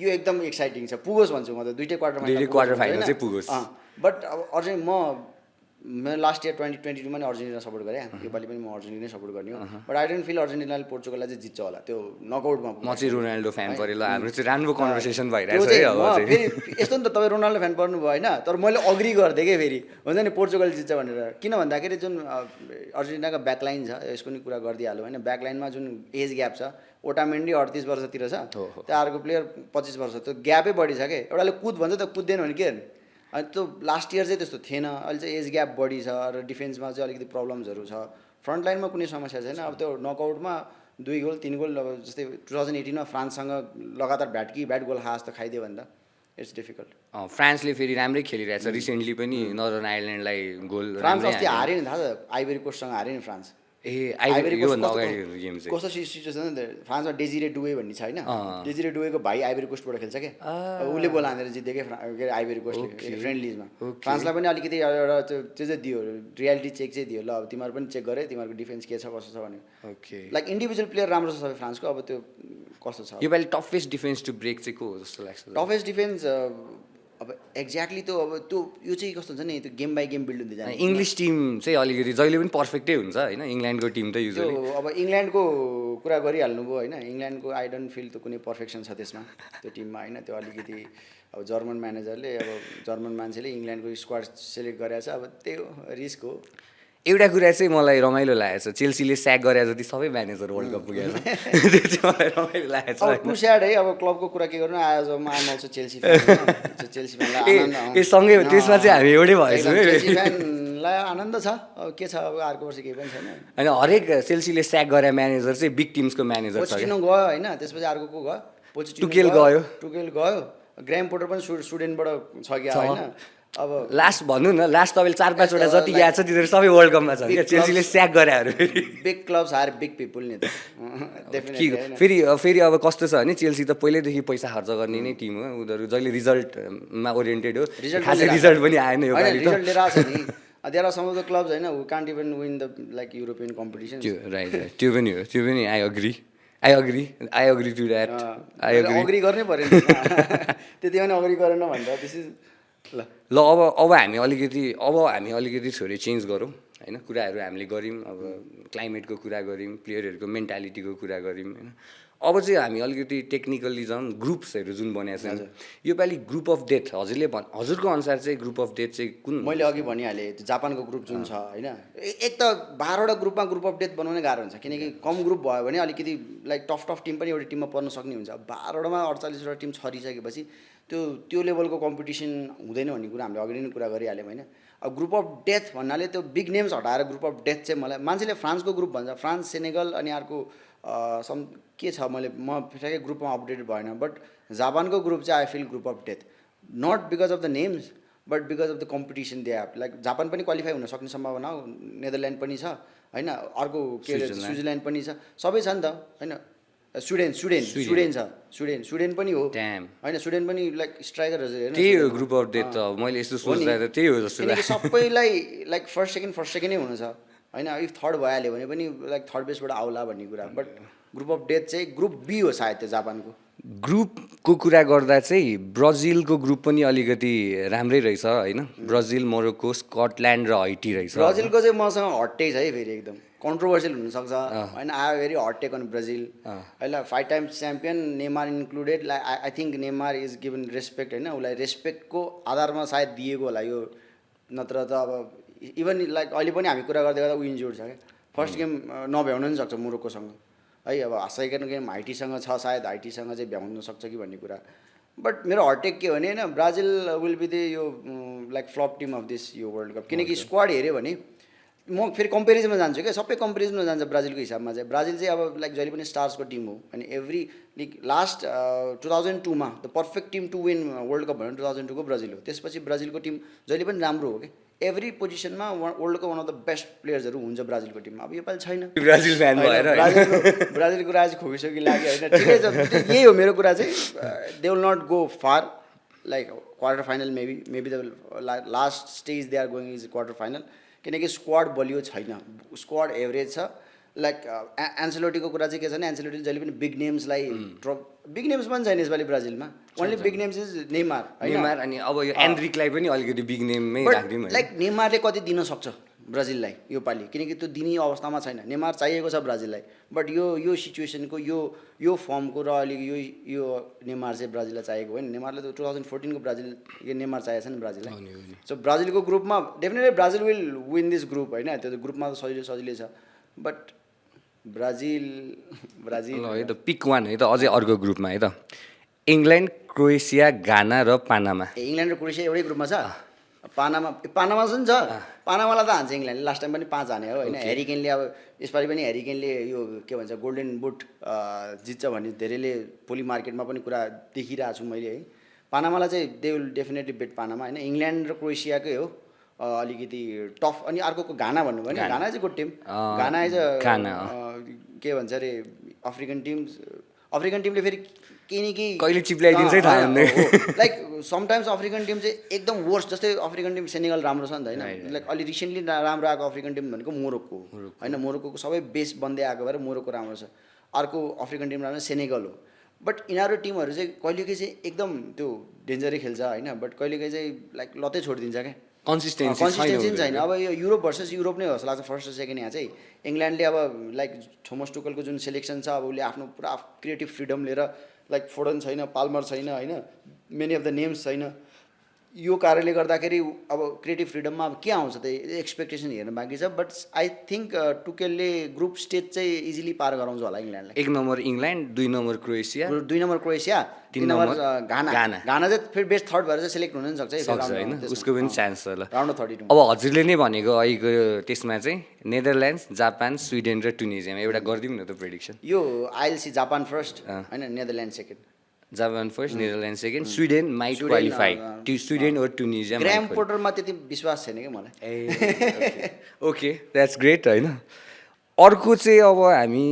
यो एकदम एक्साइटिङ छ पुगोस् भन्छु म त दुइटै क्वार्टर दुइटै quarter final चाहिँ पुगोस्। बट अब म लास्ट इयर 2022मा नै अर्जेन्टिना सपोर्ट गरेँ योपालि पनि म अर्जेन्टिना सपोर्ट गर्ने हो बट आई डोन्ट फिल अर्जेन्टिनाले पोर्चुगललाई चाहिँ जित्छ होला त्यो नकआउटमा म चाहिँ रोनाल्डो फ्यान परेँ ल हाम्रो चाहिँ राम्रो कन्भर्सेसन त्यो भइरहेछ है चाहिँ अब म चाहिँ फेरि यस्तो नि त तपाईँ रोनाल्डो फ्यान पर्नु भयो होइन तर मैले अग्री गर्थेँ कि फेरि हुन्छ नि पोर्चुगल जित्छ भनेर किन भन्दाखेरि जुन अर्जेन्टिनाको ब्याकलाइन छ यसको नि कुरा गरिदिइहाल्यो होइन ब्याकलाइनमा जुन एज ग्याप छ ओटामेन्डी 38 वर्षतिर छ त्यो अर्को प्लेयर 25 वर्ष त्यो ग्यापै बढी छ क्या एउटाले कुद भन्छ त कुद्दैन भने के गर्ने अनि त्यो लास्ट इयर चाहिँ त्यस्तो थिएन अहिले चाहिँ एज ग्याप बढी छ र डिफेन्समा चाहिँ अलिकति प्रब्लम्सहरू छ फ्रन्ट लाइनमा कुनै समस्या छैन अब त्यो नकआउटमा 2 गोल 3 गोल अब जस्तै 2018मा फ्रान्ससँग लगातार भ्याट गोल खास त खाइदियो भने त इट्स डिफिकल्ट फ्रान्सले फेरि राम्रै खेलिरहेछ रिसेन्टली पनि नर्दर्न आयरल्यान्डलाई गोल फ्रान्स अस्ति हार्यो नि थाहा छ आइभरी कोस्टसँग हार्यो नि फ्रान्स ए आइभरी योभन्दा कोस्ट अगाडि गेम चाहिँ कस्तो सिचुएसन फ्रान्समा डेजिरे डुवे भन्ने छ होइन डेजिरे डुवेको भाइ आइभरी कोस्टबाट खेल्छ क्या अब उसले गोल हानेर जित्यो क्या के अरे आइभरी कोस्टले फ्रेन्डलिजमा फ्रान्सलाई पनि अलिकति एउटा त्यो चाहिँ दियो रियालिटी चेक चाहिँ दियो ल अब तिमीहरू पनि चेक गरे तिमीहरूको डिफेन्स के छ कसो छ भने ओके लाइक इन्डिभिजुअल प्लेयर राम्रो छ सबै फ्रान्सको अब त्यो कस्तो छ योपालि टफेस्ट डिफेन्स टु ब्रेक चाहिँ को हो जस्तो लाग्छ टफेस्ट डिफेन्स अब एक्ज्याक्टली त्यो अब त्यो यो चाहिँ कस्तो हुन्छ नि त्यो गेम बाई गेम बिल्ड हुँदै जान्छ इङ्ग्लिस टिम चाहिँ अलिकति जहिले पनि पर्फेक्टै हुन्छ होइन इङ्ल्यान्डको टिम त युजली त्यो अब इङ्ल्यान्डको कुरा गरिहाल्नु भयो होइन इङ्ल्यान्डको आई डोन्ट फिल त कुनै पर्फेक्सन छ त्यसमा त्यो टिममा होइन त्यो अलिकति अब जर्मन म्यानेजरले अब जर्मन मान्छेले इङ्ल्यान्डको स्क्वाड सेलेक्ट गरेछ अब त्यो रिस्क हो एउटा कुरा चाहिँ मलाई रमाइलो लागेको छ चेल्सीले स्याक गरे जति सबै म्यानेजर वर्ल्ड कप पुगेछ त्यो चाहिँ मलाई रमाइलो लागेको अब छ टु स्याड है अब क्लबको कुरा के गर्नु आज म आम अल्सो चेल्सी फ्यान चेल्सी फ्यानलाई आनन्द ए सँगै हो, त्यसमा चाहिँ हामी एउटै भएछौँ है। चेल्सी फ्यानलाई आनन्द छ अब के छ अब अर्को वर्ष केही पनि छैन होइन हरेक चेल्सीले स्याक गरे म्यानेजर चाहिँ बिग टिम्सको म्यानेजर छ पोचिटिनो गयो होइन त्यसपछि अर्को को गयो पोचिटिनो टुकेल गयो। टुकेल गयो ग्राम पोटर पनि स्टुडेन्टबाट छ क्या होइन अब लास्ट भन्नु न लास्ट तपाईँले 4-5 वटा जति याद छ तिनीहरू सबै वर्ल्ड कपमा छ क्या चेल्सीले स्याक गरेहरू big clubs are big people नि त डेफिनेटली फेरि अब कस्तो छ भने चेल्सी त पहिल्यैदेखि पैसा खर्च गर्ने नै टिम हो उनीहरू जहिले रिजल्टमा ओरिएन्टेड हो खासै रिजल्ट पनि आएन यो पालि त रिजल्ट लिएर आएको छ नि there are some of the clubs होइन who can't even win the like European competition त्यो राइट त्यो पनि हो त्यो पनि I agree to that I agree गर्नै पऱ्यो नि त्यति पनि अग्री गरेन भन्दा दिस इज ल अब हामी अलिकति थोरै चेन्ज गरौँ होइन कुराहरू हामीले गऱ्यौँ अब क्लाइमेटको कुरा गऱ्यौँ प्लेयरहरूको मेन्टालिटीको कुरा गऱ्यौँ होइन अब चाहिँ हामी अलिकति टेक्निकलिजम ग्रुप्सहरू जुन बनाएको छ योपालि ग्रुप अफ डेथ हजुरको अनुसार चाहिँ ग्रुप अफ डेथ चाहिँ कुन मैले अघि भनिहालेँ त्यो जापानको ग्रुप जुन छ होइन एक त 12वटा ग्रुपमा ग्रुप अफ डेथ बनाउनै गाह्रो हुन्छ किनकि कम ग्रुप भयो भने अलिकति लाइक टफ टिम पनि एउटा टिममा पर्न सक्ने हुन्छ 12वटामा 48वटा टिम छरिसकेपछि त्यो लेभलको कम्पिटिसन हुँदैन भन्ने कुरा हामीले अगाडि नै कुरा गरिहाल्यौँ होइन अब ग्रुप अफ डेथ भन्नाले त्यो बिग नेम्स हटाएर ग्रुप अफ डेथ चाहिँ मलाई मान्छेले फ्रान्सको ग्रुप भन्छ फ्रान्स सेनेगल अनि अर्को सम के छ म ठ्याक्कै ग्रुपमा अपडेटेड भएन बट जापानको ग्रुप चाहिँ I feel group of death not because of the names but because of the competition they have like Japan पनि क्वालिफाई हुन सक्ने सम्भावना हो नेदरल्यान्ड पनि छ होइन अर्को के अरे स्विजरल्यान्ड पनि छ सबै छ नि त होइन स्विडेन पनि हो होइन स्विडेन पनि लाइक स्ट्राइकरहरू त्यही हो ग्रुप अफ डेथ त मैले यस्तो सोच्दा त त्यही हो जस्तो किनकि सबैलाई लाइक फर्स्ट सेकेन्डै हुनु छ होइन इफ थर्ड भइहाल्यो भने पनि लाइक थर्ड बेसबाट आउला भन्ने कुरा बट ग्रुप अफ डेथ चाहिँ ग्रुप बी हो सायद त्यो जापानको ग्रुपको कुरा गर्दा चाहिँ ब्राजिलको ग्रुप पनि अलिकति राम्रै रहेछ होइन ब्राजिल मोरोक्को स्कटल्यान्ड र हाइटी रहेछ ब्राजिलको चाहिँ मसँग हट टेक है फेरि एकदम कन्ट्रोभर्सियल हुनसक्छ होइन I very hot take on Brazil होइन 5 times champion Neymar included like I think Neymar is given respect होइन उसलाई रेस्पेक्टको आधारमा सायद दिएको होला यो नत्र त अब इभन लाइक अहिले पनि हामी कुरा गर्दै गर्दा ऊ इन्जोर्ड छ क्या फर्स्ट गेम नभ्याउनु पनि सक्छ मोरोक्कोसँग है। अब सेकेन्ड गेम हाइटीसँग छ, सायद हाइटीसँग चाहिँ भ्याउन सक्छ कि भन्ने कुरा। बट मेरो हटेक के हो भने होइन, ब्राजिल विल बी द यो like flop team of this यो वर्ल्ड कप। किनकि स्क्वाड हेऱ्यो भने म फेरि कम्पेरिजनमा जान्छु क्या, सबै कम्पेरिजनमा जान्छ ब्राजिलको हिसाबमा चाहिँ। ब्राजिल चाहिँ अब लाइक जहिले पनि स्टार्सको टिम हो अनि एभ्री लाइक लास्ट 2002मा the perfect team to win world cup भनेर 2002को ब्राजिल हो। त्यसपछि ब्राजिलको टिम जहिले पनि राम्रो हो कि, एभ्री पोजिसनमा वर्ल्डको वान अफ द बेस्ट प्लेयर्सहरू हुन्छ ब्राजिलको टिममा। अब योपालि छैन। ब्राजिल फ्यान भएर ब्राजिलको राज खोकिसकि लाग्यो होइन, ठिकै छ। यही हो मेरो कुरा चाहिँ, they will not go far, like quarter final maybe the last stage they are going is quarter final. किनकि स्क्वाड बलियो छैन, स्क्वाड एभरेज छ। लाइक एन्सेलोटीको कुरा चाहिँ के छ भने एन्सेलोटीले जहिले पनि बिग नेम्सलाई बिग नेम्स पनि छैन यसपालि ब्राजिलमा, only big names is Neymar Neymar. अनि अब यो एन्ड्रिकलाई पनि अलिकति बिग नेममै राखिदिउँ। लाइक नेमारले कति दिन सक्छ ब्राजिललाई योपालि, किनकि त्यो दिने अवस्थामा छैन। नेमार चाहिएको छ ब्राजिललाई, बट यो सिचुएसनको यो फर्मको र अलिक यो नेमार चाहिँ ब्राजिललाई चाहिएको होइन। नेमारले त 2014को ब्राजिल यो नेमार चाहिएको छ नि ब्राजिललाई। सो ब्राजिलको ग्रुपमा definitely Brazil will win this group होइन, त्यो ग्रुपमा त सजिलै छ। बट ब्राजिल है त पिक वान है त। अझै अर्को ग्रुपमा है त इङ्ल्यान्ड, क्रोएसिया, घाना र पानामा। इङ्ल्यान्ड र क्रोएसिया एउटै ग्रुपमा छ। पानामा पनि छ, पानामालाई त हान्छ इङ्ल्यान्डले, लास्ट टाइम पनि 5 हाने हो होइन। ह्यारिकेनले अब यसपालि पनि ह्यारिकेनले यो के भन्छ गोल्डन बुट जित्छ भन्ने धेरैले पोली मार्केटमा पनि कुरा देखिरहेको छु मैले है। पानामालाई चाहिँ दे विल डेफिनेटली बेट पानामा होइन। इङ्ल्यान्ड र क्रोएसियाकै हो अलिकति टफ। अनि अर्को घाना भन्नुभयो भने Ghana is a good team. Ghana is a के भन्छ अरे अफ्रिकन टिमले फेरि केही न केही कहिले चिप्ल्याइदिन्छ थाहा हुँदैन। लाइक समटाइम्स अफ्रिकन टिम चाहिँ एकदम वर्स्ट, जस्तै अफ्रिकन टिम सेनेगल राम्रो छ नि त होइन। लाइक अलि रिसेन्टली राम्रो आएको अफ्रिकन टिम भनेको मोरोक्को होइन। मोरोक्को सबै बेस बन्दै आएको भएर मोरोक्को राम्रो छ। अर्को अफ्रिकन टिम राम्रो सेनेगल हो। बट यिनीहरू टिमहरू चाहिँ कहिलेकाहीँ चाहिँ एकदम त्यो डेन्जरै खेल्छ होइन, बट कहिलेकाहीँ चाहिँ लाइक लतै छोडिदिन्छ क्या, कन्सिस्टेन्सी छैन। अब यो युरोप भर्सेस युरोप नै हो जस्तो लाग्छ फर्स्ट र सेकेन्ड। यहाँ चाहिँ इङ्ल्यान्डले अब लाइक थोमस टुकलको जुन सेलेक्सन छ, अब उसले आफ्नो पुरा क्रिएटिभ फ्रिडम लिएर, लाइक फोडन छैन, पाल्मर छैन होइन, मेनी अफ द नेम्स छैन। यो कारणले गर्दाखेरि अब क्रिएटिभ फ्रिडममा अब के आउँछ त एक्सपेक्टेसन हेर्न बाँकी छ। बट आई थिङ्क टुकेलले ग्रुप स्टेज चाहिँ इजिली पार गराउँछ होला इङ्ल्यान्डलाई। 1 number England, 2 number Croatia, 2 number Croatia, 3 number Ghana चाहिँ फेरि बेस्ट थर्ड भएर चाहिँ सेलेक्ट हुन पनि सक्छ होइन, उसको पनि चान्स छ ल। Round of 32। अब हजुरले नै भनेको अहिलेको त्यसमा चाहिँ नेदरल्यान्ड्स, जापान, स्विडेन र टुनिजियामा एउटा गरिदिउँ न त प्रेडिक्सन। यो आइएलसी जापान फर्स्ट होइन, Netherlands second. Japan first, Netherlands second, Sweden might qualify, Sweden और टुनिजिया। ग्राम पोटरमा त्यति विश्वास छैन क्या मलाई। ए ओके द्याट्स ग्रेट होइन। अर्को चाहिँ अब हामी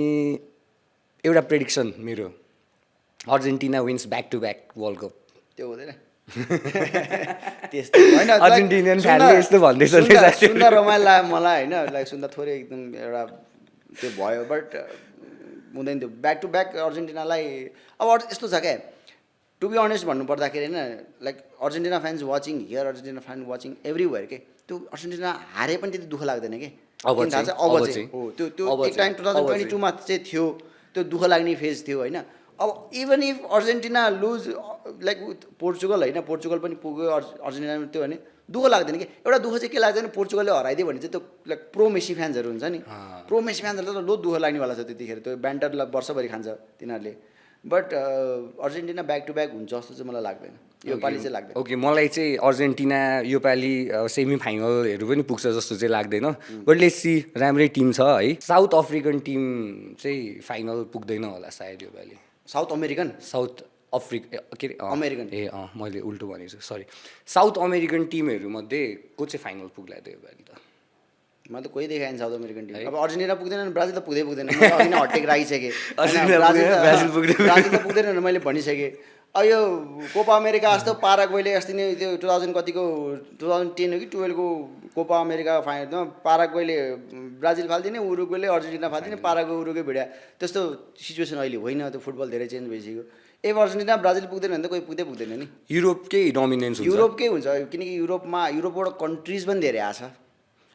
एउटा प्रेडिक्सन मेरो, Argentina wins back to back world cup. त्यो हुँदैन त्यस्तो होइन, अर्जेन्टिनियन फ्यानले यस्तो भन्दैछ सुन्दा रमाइलो लाग्यो मलाई होइन। लाइक सुन्दा थोरै एकदम एउटा त्यो भयो, बट हुँदैन त्यो ब्याक टु ब्याक अर्जेन्टिनालाई। अब यस्तो छ क्या, टु बी अनेस्ट भन्नुपर्दाखेरि होइन, like Argentina fans watching here, Argentina fan watching everywhere के, त्यो अर्जेन्टिना हारे पनि त्यति दुःख लाग्दैन कि। अब चाहिँ हो त्यो एक टाइम 2022मा चाहिँ थियो, त्यो दुःख लाग्ने फेज थियो होइन। अब even if Argentina lose like Portugal होइन, पोर्चुगल पनि पुग्यो अर्जेन्टिना त्यो भने दुःख लाग्दैन कि। एउटा दुःख चाहिँ के लाग्छ भने पोर्चुगलले हराइदियो भने चाहिँ त्यो लाइक प्रो मेसी फ्यान्सहरू हुन्छ नि, प्रो मेसी फ्यान्सहरूलाई त लो दुःख लाग्नेवाला छ त्यतिखेर, त्यो ब्यान्टरलाई वर्षभरि खान्छ तिनीहरूले। But Argentina back to back हुन्छ जस्तो चाहिँ मलाई लाग्दैन, योपालि चाहिँ लाग्दैन। ओके मलाई चाहिँ अर्जेन्टिना योपालि सेमी फाइनलहरू पनि पुग्छ जस्तो चाहिँ लाग्दैन। बट लेट्स सी, राम्रै टिम छ है। साउथ अफ्रिकन टिम चाहिँ फाइनल पुग्दैन होला सायद योपालि। साउथ अमेरिकन के अरे अमेरिकन ए मैले उल्टो भनेको छु सरी। साउथ अमेरिकन टिमहरूमध्ये को चाहिँ फाइनल पुग्ला त योपालि त? मलाई त कोही देखाएन साउथ अमेरिकन टिम। अब अर्जेन्टिना पुग्दैन, ब्राजिल त पुग्दैन। अघि नै हटेक राखिसकेँ, ब्राजिल त पुग्दैन भनेर मैले भनिसकेँ। अब यो कोपा अमेरिका जस्तो पाराग्वेले अस्ति नै त्यो 2000 कतिको 2010 हो कि 12 को कोपा अमेरिका फाइनलमा पाराग्वेले ब्राजिल फाल्दिने, उरुग्वेले अर्जेन्टिना फाल्दिने, पाराग्वे उरुग्वे भिड्या। त्यस्तो सिचुएसन अहिले होइन, त्यो फुटबल धेरै चेन्ज भइसक्यो। ए अर्जेन्टिना ब्राजिल पुग्दैन भने त कोही पुग्दैन नि। युरोपकै डोमिनेन्स हुन्छ, युरोपकै हुन्छ, किनकि युरोपबाट कन्ट्रिज पनि धेरै आछ।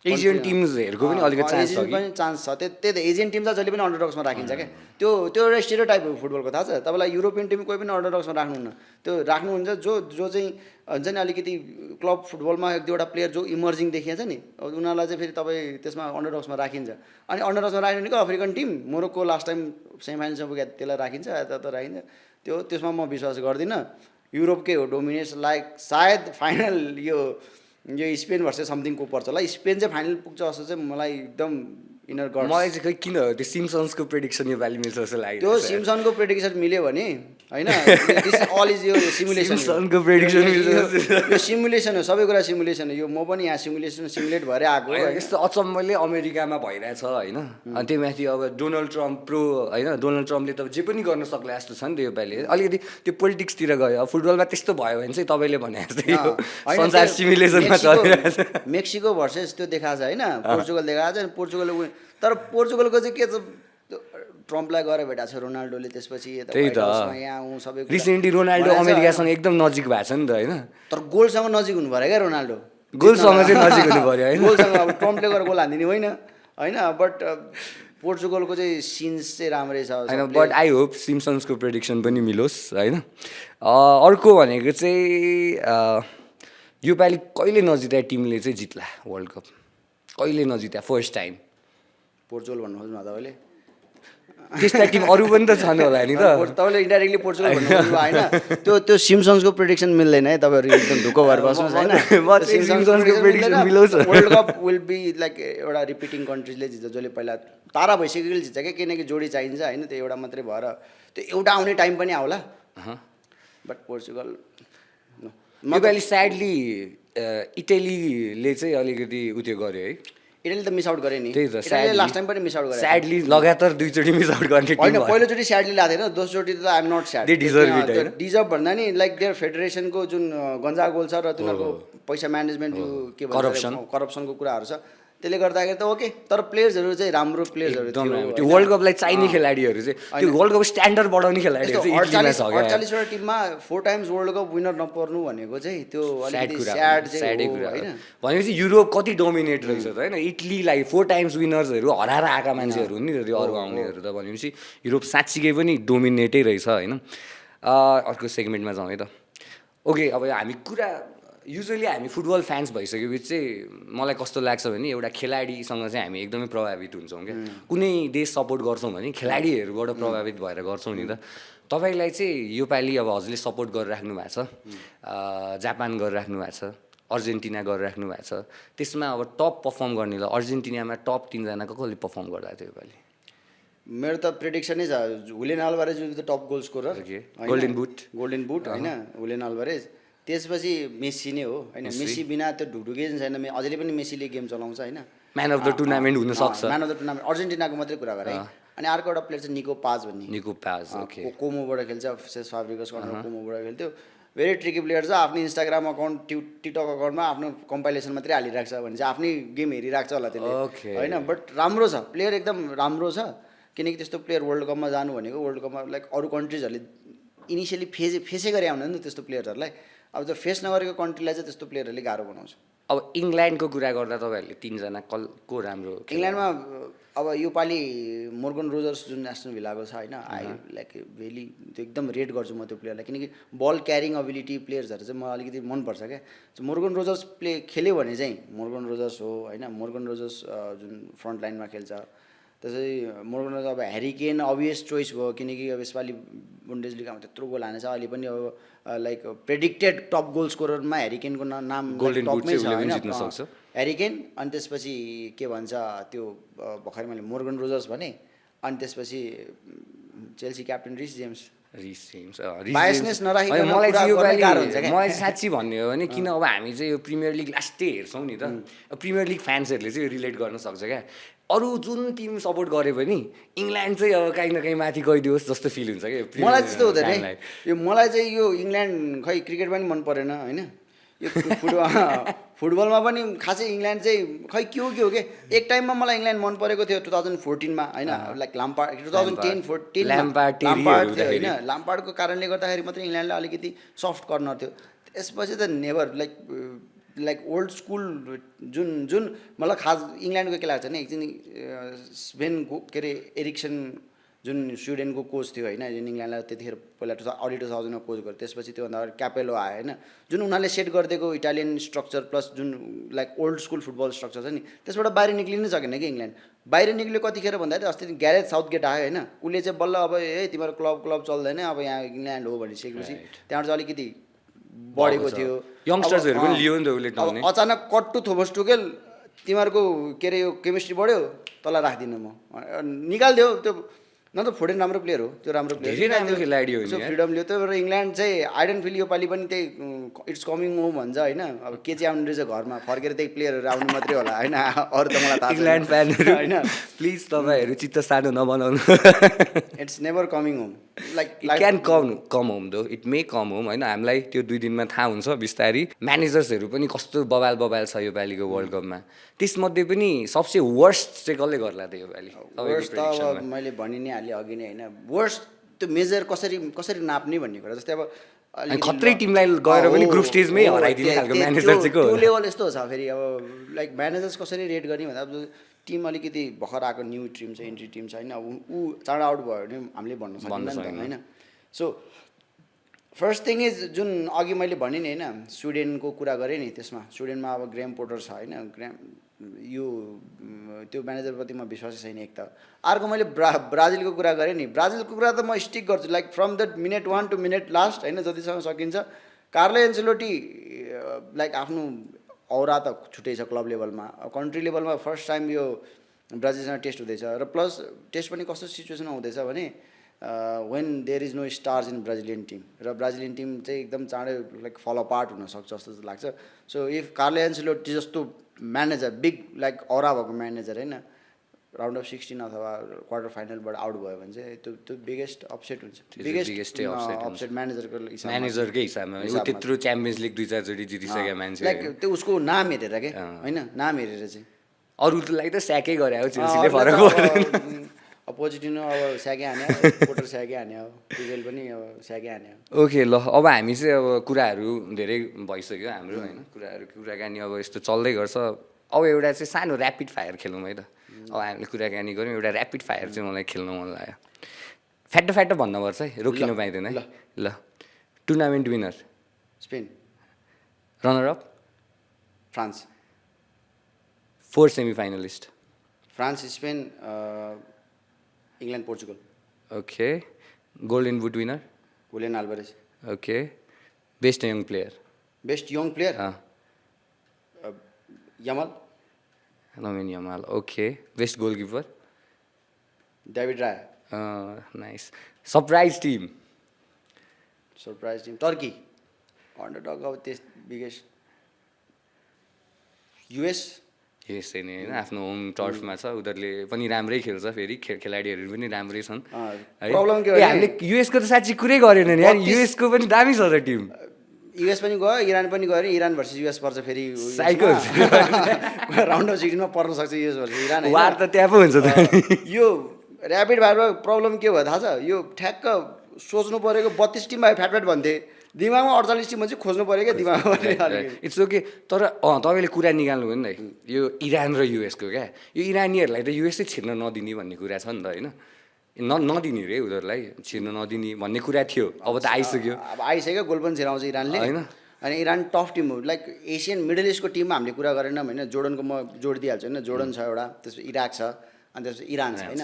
एसियन टिम्सहरूको पनि अलिकति चान्स छ एजियन पनि चान्स छ त्यही त एजियन टिम चाहिँ जहिले पनि अन्डरडग्समा राखिन्छ क्या त्यो एउटा स्टेरियोटाइप हो फुटबलको थाहा छ तपाईँलाई युरोपियन टिम कोही पनि अन्डरडग्समा राख्नुहुन्न त्यो राख्नुहुन्छ जो चाहिँ हुन्छ नि अलिकति क्लब फुटबलमा एक दुईवटा प्लेयर जो इमर्जिङ देखिन्छ नि अब उनीहरूलाई चाहिँ फेरि तपाईँ त्यसमा अन्डरडग्समा राखिन्छ अनि अन्डरडग्समा राख्ने भनेको African team Morocco last time सेमिफाइनलसम्म पुग्यो त्यसलाई राखिन्छ यता राखिन्छ त्यसमा म विश्वास गर्दिनँ युरोपकै हो डोमिनेट्स लाइक सायद फाइनल यो स्पेन भर्सेस समथिङको पर्छ होला स्पेन चाहिँ फाइनल पुग्छ जस्तो चाहिँ मलाई एकदम इनर गर्छ मलाई चाहिँ खै किन त्यो सिम्सन्सको प्रेडिक्सन योपालि मिल्छ जस्तो लाग्यो त्यो सिम्सनको प्रेडिक्सन मिल्यो भने होइन अल इज यो सिमुलेसन सिम्सनको प्रेडिक्सन यो सिमुलेसन हो सबै कुरा सिमुलेसन हो यो म पनि यहाँ सिमुलेट भएर आएको हो यस्तो अचम्मले अमेरिकामा भइरहेछ होइन अनि त्यो माथि अब डोनाल्ड ट्रम्प होइन डोनाल्ड ट्रम्पले त जे पनि गर्न सक्ला जस्तो छ नि त योपालि अलिकति त्यो पोलिटिक्सतिर गयो अब फुटबलमा त्यस्तो भयो भने चाहिँ तपाईँले भने जस्तै संसार सिमुलेसनमा चलिरहेछ मेक्सिको भर्सेस त्यो देखाएको छ होइन पोर्चुगल देखाएको छ पोर्चुगल तर पोर्चुगलको चाहिँ के छ ट्रम्पलाई गएर भेटाएको छ रोनाल्डोले त्यसपछि त्यही त यहाँ सबै रिसेन्टली रोनाल्डो अमेरिकासँग एकदम नजिक भएको छ नि त होइन तर गोलसँग नजिक हुनु पऱ्यो क्या रोनाल्डो गोलसँग चाहिँ नजिक हुनु पऱ्यो होइन गोलसँग अब ट्रम्पले गएर गोल हानिदिने होइन होइन बट पोर्चुगलको चाहिँ सिन्स चाहिँ राम्रै छ होइन बट आई होप सिम्सन्सको प्रेडिक्सन पनि मिलोस् होइन अर्को भनेको चाहिँ योपालि कहिले नजित्या टिमले चाहिँ जित्ला वर्ल्ड कप कहिले नजित्या फर्स्ट टाइम पोर्चुगल भन्नु खोज्नु तपाईँले त्यस्ता टिम अरू पनि त छन् होला नि त तपाईँले इन्डाइरेक्टली पोर्चुगल भन्नु होइन त्यो सिम्सन्सको प्रेडिक्सन मिल्दैन है तपाईँहरू एकदम ढुक्क भएर बस्नुहोस् होइन world cup will be like एउटा रिपिटिङ कन्ट्रिजले जित्छ जसले पहिला तारा भइसकेको जित्छ क्या किनकि जोडी चाहिन्छ होइन त्यो एउटा मात्रै भएर त्यो एउटा आउने टाइम पनि आउला बट पोर्चुगल योपालि स्याडली इटलीले चाहिँ अलिकति उत्यो गर्यो है इटली त मिस आउट गरे नि त्यही त लास्ट टाइम पनि मिस आउट गरे स्याडली लगातार दुईचोटि मिस आउट गर्ने होइन पहिलोचोटि स्याडली लाएको थिएन दोस्रोचोटि त आइएम नट स्याड डिजर्भ भन्दा नि लाइक देयर फेडरेसनको जुन गन्जा गोल छ र तिनीहरूको पैसा म्यानेजमेन्ट के भन्छ करप्सनको कुराहरू छ त्यसले गर्दाखेरि त ओके तर प्लेयर्सहरू चाहिँ राम्रो प्लेयर्सहरू त्यो वर्ल्ड कपलाई चाहिने खेलाडीहरू चाहिँ त्यो वर्ल्ड कप स्ट्यान्डर्ड बढाउने खेलाडीहरू चाहिँ 48वटा टिममा 4 टाइम्स वर्ल्ड कप विनर नपर्नु भनेको चाहिँ त्यो अलिकति स्याडै कुरा होइन भनेपछि युरोप कति डोमिनेट रहेछ त होइन इटलीलाई 4 टाइम्स विनर्सहरू हराएर आएका मान्छेहरू नि त त्यो अरू आउनेहरू त भनेपछि युरोप साँच्चीकै पनि डोमिनेटै रहेछ होइन अर्को सेगमेन्टमा जाउँ है त ओके अब हामी कुरा युजली हामी फुटबल फ्यान्स भइसकेपछि चाहिँ मलाई कस्तो लाग्छ भने एउटा खेलाडीसँग चाहिँ हामी एकदमै प्रभावित हुन्छौँ क्या कुनै देश सपोर्ट गर्छौँ भने खेलाडीहरूबाट प्रभावित भएर गर्छौँ नि त तपाईँलाई चाहिँ योपालि अब हजुरले सपोर्ट गरिराख्नु भएको छ जापान गरिराख्नु भएको छ अर्जेन्टिना गरिराख्नु भएको छ त्यसमा अब टप पर्फर्म गर्नेलाई अर्जेन्टिनामा टप 3 जनाको कसले पर्फर्म गरिरहेको थियो योपालि मेरो त प्रेडिक्सनै छ Julian Alvarez will be the top goal scorer golden boot होइन हुलियन अल्भारेज त्यसपछि मेस्सी नै हो होइन मेस्सी बिना त्यो ढुकढुके छैन अझै पनि मेस्सीले गेम चलाउँछ होइन म्यान अफ द टुर्नामेन्ट हुनसक्छ म्यान अफ द टुर्नामेन्ट अर्जेन्टिनाको मात्रै कुरा गरेँ अनि अर्को एउटा प्लेयर चाहिँ निको पाज भन्ने कोमोबाट खेल्छ सेस फाब्रिगस कोमोबाट खेल्थ्यो भेरी ट्रिकी प्लेयर छ आफ्नो इन्स्टाग्राम अकाउन्ट टिकटक अकाउन्टमा आफ्नो कम्पाइलेसन मात्रै हालिरहेको छ भने चाहिँ आफ्नै गेम हेरिरहेको छ होला त्यसले होइन बट राम्रो छ प्लेयर एकदम राम्रो छ किनकि त्यस्तो प्लेयर वर्ल्ड कपमा जानु भनेको वर्ल्ड कपमा लाइक अरू कन्ट्रिजहरूले इनिसियली फेसै गरे आउनु नि त्यसतो प्लेयरहरूलाई अब त्यो फेस नगरेको कन्ट्रीलाई चाहिँ त्यस्तो प्लेयरहरूले गाह्रो बनाउँछ अब इङ्ल्यान्डको कुरा गर्दा तपाईँहरूले 3 जना को राम्रो इङ्ल्यान्डमा अब योपालि मोर्गन रोजर्स जुन नेसनल भिलाको छ होइन आई लाइक भेली त्यो एकदम रेट गर्छु म त्यो प्लेयरलाई किनकि बल क्यारिङ अबिलिटी प्लेयर्सहरू चाहिँ मलाई अलिकति मनपर्छ क्या मोर्गन रोजर्स खेल्यो भने चाहिँ मोर्गन रोजर्स हो होइन मोर्गन रोजर्स जुन फ्रन्ट लाइनमा खेल्छ त्यसै मोर्गन रोजर्स अब ह्यारी केन अभियस चोइस भयो किनकि अब यसपालि बुन्डेस लिगामा त्यत्रो गोल हानेछ अहिले पनि अब लाइक प्रेडिक्टेड टप गोल स्कोररमा ह्यारी केनको नाम टपमै छ होइन ह्यारी केन अनि त्यसपछि के भन्छ त्यो भर्खरै मैले मोर्गन रोजर्स भने अनि त्यसपछि चेल्सी क्याप्टेन रिस जेम्स बायसनेस नराखिकन मलाई चाहिँ साँच्ची भन्ने हो भने किन अब हामी चाहिँ यो प्रिमियर लिग लास्टै हेर्छौँ नि त प्रिमियर लिग फ्यान्सहरूले चाहिँ रिलेट गर्न सक्छ क्या अरू जुन टिम सपोर्ट गरे पनि इङ्ल्यान्ड चाहिँ अब काहीँ न काहीँ माथि गइदियोस् जस्तो फिल हुन्छ क्या मलाई त्यस्तो हुँदैन यो मलाई चाहिँ यो इङ्ल्यान्ड खै क्रिकेट पनि मन परेन होइन यो फुटबलमा पनि खासै इङ्ल्यान्ड चाहिँ खै के हो के एक टाइममा मलाई इङ्ल्यान्ड मन परेको थियो 2014मा होइन लाइक लाम्पार्ड 2010 होइन लाम्पार्डको कारणले गर्दाखेरि मात्रै इङ्ल्यान्डलाई अलिकति सफ्ट कर्नर थियो त्यसपछि त never like like old school जुन जुन मलाई खास इङ्ल्यान्डको के लाग्छ भने एकछिन स्पेनको के अरे एरिक्सन जुन स्विडेनको कोच थियो होइन जुन इङ्ल्यान्डलाई त्यतिखेर पहिला अर्ली 2000मा कोच गर्यो त्यसपछि त्योभन्दा अगाडि क्यापेलो आयो होइन जुन उनीहरूले सेट गरिदिएको इटालियन स्ट्रक्चर प्लस जुन like old school football structure छ नि त्यसबाट बाहिर निक्लिनै सकेन कि इङ्ल्यान्ड बाहिर निक्ल्यो कतिखेर भन्दाखेरि अस्ति ग्यारेज साउथगेट आयो होइन उसले चाहिँ बल्ल अब ए तिमीहरू क्लब चल्दैन अब यहाँ इङ्ल्यान्ड हो भनिसकेपछि त्यहाँबाट चाहिँ अलिकति बढेको थियो यङ्स्टर्सहरू पनि लियो नि त उसले टाउने अचानक कट्टु थोमस टुकेल तिमीहरूको के अरे यो केमिस्ट्री बढ्यो तँलाई राख्दिनँ म निकालिदियो त्यो न त फोडेन राम्रो प्लेयर हो त्यो राम्रो प्लेयर धेरै राम्रो खेलाडी हो सो फ्रिडम लियो त्यो भएर इङ्ल्यान्ड चाहिँ आई डोन्ट फिल योपालि पनि त्यही इट्स कमिङ होम भन्छ होइन अब के चाहिँ आउनु रहेछ घरमा फर्केर त्यही प्लेयरहरू आउनु मात्रै होला होइन अरू त मलाई थाहा छैन इङ्ल्यान्ड फ्यानहरू होइन प्लिज तपाईँहरू चित्त सानो नबनाउनु it's never coming home like it can come home though it may come home होइन हामीलाई त्यो 2 दिनमा थाहा हुन्छ बिस्तारी म्यानेजर्सहरू पनि कस्तो बबाल छ यो पालिको वर्ल्ड कपमा त्यसमध्ये पनि सबसे वर्स्ट चाहिँ कसले गर्ला त यो पालि वर्स्ट त अब मैले भनि नै हालेँ अघि नै होइन वर्स्ट त्यो मेजर कसरी नाप्ने भन्ने कुरा जस्तै अब अनि खत्रै टिमलाई गएर पनि ग्रुप स्टेजमै हराइदिने खालको म्यानेजर चाहिँ त्यो लेभल यस्तो छ फेरि अब लाइक म्यानेजर्स कसरी रेट गर्ने भन्दा अब टिम अलिकति भर्खर आएको न्यू टिम छ इन्ट्री टिम छ होइन ऊ चाँडो आउट भयो भने हामीले भन्न सक्दैन होइन सो फर्स्ट थिङ इज जुन अघि मैले भने नि होइन स्विडेनको कुरा गरेँ नि त्यसमा स्विडेनमा अब ग्रेम पोटर छ होइन यो त्यो म्यानेजरप्रति म विश्वासै छैन एक त अर्को मैले ब्राजिलको कुरा गरेँ नि ब्राजिलको कुरा त म स्टिक गर्छु like from the minute 1 to minute last होइन जतिसम्म सकिन्छ कार्लो एन्चेलोटी लाइक आफ्नो औरा त छुट्टै छ क्लब लेभलमा कन्ट्री लेभलमा फर्स्ट टाइम यो ब्राजिलसँग टेस्ट हुँदैछ र प्लस टेस्ट पनि कस्तो सिचुएसनमा हुँदैछ भने when there is no stars in Brazilian team र ब्राजिलियन टिम चाहिँ एकदम चाँडै लाइक फलो पार्ट हुनसक्छ जस्तो लाग्छ सो इफ कार्लो एन्चेलोटी जस्तो म्यानेजर बिग लाइक औरा भएको म्यानेजर होइन राउन्ड अफ 16 अथवा क्वार्टर फाइनलबाट आउट भयो भने चाहिँ त्यो बिगेस्ट अपसेट हुन्छ बिगेस्ट अपसेट म्यानेजरको म्यानेजरकै हिसाबमा त्यत्रो च्याम्पियन्स लिग 2-4 चोटि जितिसकेको मान्छे लाइक त्यो उसको नाम हेरेर के होइन नाम हेरेर चाहिँ अरूलाई त स्याकै गरे हो चेल्सीले फरक पर्दैन अब पोजिटिनो अब स्याकै हान्यो पोटर स्याकै हान्यो टुवेल पनि अब स्याकै हान्यो ओके ल अब हामी चाहिँ अब कुराहरू धेरै भइसक्यो हाम्रो होइन कुराकानी अब यस्तो चल्दै गर्छ अब एउटा चाहिँ सानो ऱ्यापिड फायर खेलौँ है त अब हामीले कुराकानी गऱ्यौँ एउटा ऱ्यापिड फायर चाहिँ मलाई खेल्न मन लाग्यो फ्याट्ट भन्नुपर्छ है रोकिनु पाइँदैन है ल tournament winner Spain runner up France 4 semifinalist France Spain England Portugal okay golden boot winner Julian Alvarez okay best young player best young player Yamal Lamine Yamal okay best goalkeeper David Raya nice surprise team Turkey underdog अब त्यस biggest US USA नै होइन आफ्नो home टर्फमा छ उनीहरूले पनि राम्रै खेल्छ फेरि खेलाडीहरू पनि राम्रै छन् प्रब्लम के हो हामीले युएसको त साँच्ची कुरै गरेन नि यार युएसको पनि दामी छ त टिम युएस पनि गयो इरान पनि गयो इरान भर्सेस युएस पर्छ फेरि साइको राउन्ड अफ 16 मा पर्न सक्छ युएस भर्सेस इरान वार त त्यहाँ पो हुन्छ त यो ऱ्यापिड फायरमा प्रब्लम के भयो थाहा छ यो ठ्याक्क सोच्नु परेको 32 टिम आयो फ्याट भन्थे दिमागमा 48 टिम चाहिँ खोज्नु पऱ्यो क्या दिमागमा इट्स ओके तर तपाईँले कुरा निकाल्नु भयो नि त यो इरान र युएसको क्या यो इरानीहरूलाई त युएसै छिर्न नदिने भन्ने कुरा छ नि त होइन नदिने रे उनीहरूलाई छिर्न नदिने भन्ने कुरा थियो अब त आइसक्यो अब आइसक्यो गोल पनि छिराउँछ इरानले होइन अनि इरान टफ टिम हो लाइक एसियन मिडल इस्टको टिममा हामीले कुरा गरेनौँ होइन जोर्डनको म जोड दिइहाल्छु होइन जोर्डन छ एउटा त्यसपछि इराक छ अनि त्यसपछि इरान छ होइन